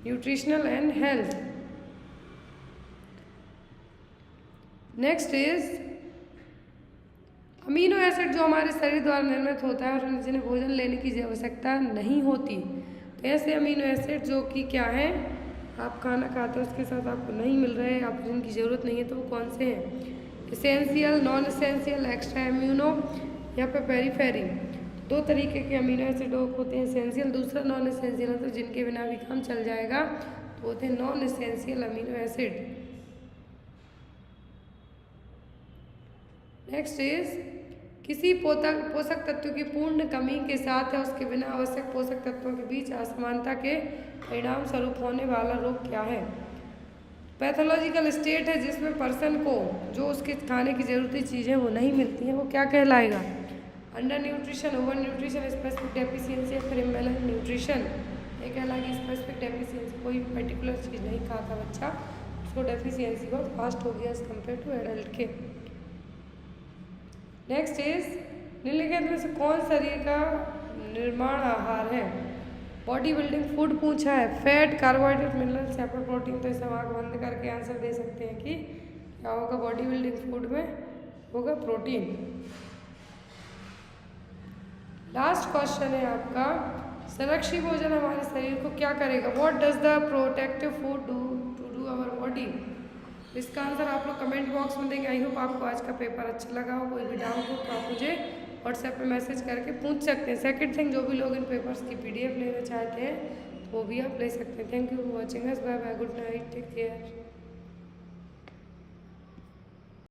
nutritional and health. Next is amino acid जो हमारे शरीर द्वारा निर्मित होता है और जिन्हें भोजन लेने की आवश्यकता नहीं होती। तो ऐसे अमीनो एसिड जो कि क्या है, आप खाना खाते हो उसके साथ आपको नहीं मिल रहे, आपको जिनकी ज़रूरत नहीं है, तो वो कौन से हैं? Essential, non essential, extra immuno या फिर पेरीफेरी। दो तरीके के अमीनो एसिड होते हैं, एसेंशियल, दूसरा नॉन एसेंशियल, तो जिनके बिना भी काम चल जाएगा तो होते हैं non essential amino acid. Next is किसी पोषक तत्व की पूर्ण कमी के साथ या उसके बिना आवश्यक पोषक तत्वों के बीच असमानता के परिणाम स्वरूप होने वाला रोग क्या है? पैथोलॉजिकल स्टेट है जिसमें पर्सन को जो उसके खाने की जरूरती चीज़ें वो नहीं मिलती हैं, वो क्या कहलाएगा? Under nutrition, over nutrition, specific deficiency या फिर इम्बैलेंस न्यूट्रिशन। ये कहलाएगी स्पेसिफिक डेफिशिएंसी। कोई पर्टिकुलर चीज़ नहीं खा था बच्चा, उसको डेफिशिएंसी बहुत फास्ट हो गया एज कम्पेयर टू एडल्ट के। नेक्स्ट इज निम्नलिखित में से कौन शरीर का निर्माण आहार है? बॉडी बिल्डिंग फूड पूछा है, फैट, कार्बोहाइड्रेट, मिनरल्स या फिर प्रोटीन। तो इसे आँख बंद करके आंसर दे सकते हैं कि क्या होगा बॉडी बिल्डिंग फूड में? होगा प्रोटीन। लास्ट क्वेश्चन है आपका, संरक्षी भोजन हमारे शरीर को क्या करेगा? What does the protective food do to do our body? इसका आंसर आप लोग कमेंट बॉक्स में देंगे। आई होप आपको आज का पेपर अच्छा लगा हो। कोई भी डाउट हो तो आप मुझे व्हाट्सएप पे मैसेज करके पूछ सकते हैं। सेकंड थिंग, जो भी लोग इन पेपर्स की PDF लेना चाहते हैं वो भी आप ले सकते हैं। Thank you for watching us. Bye bye, good night, take care.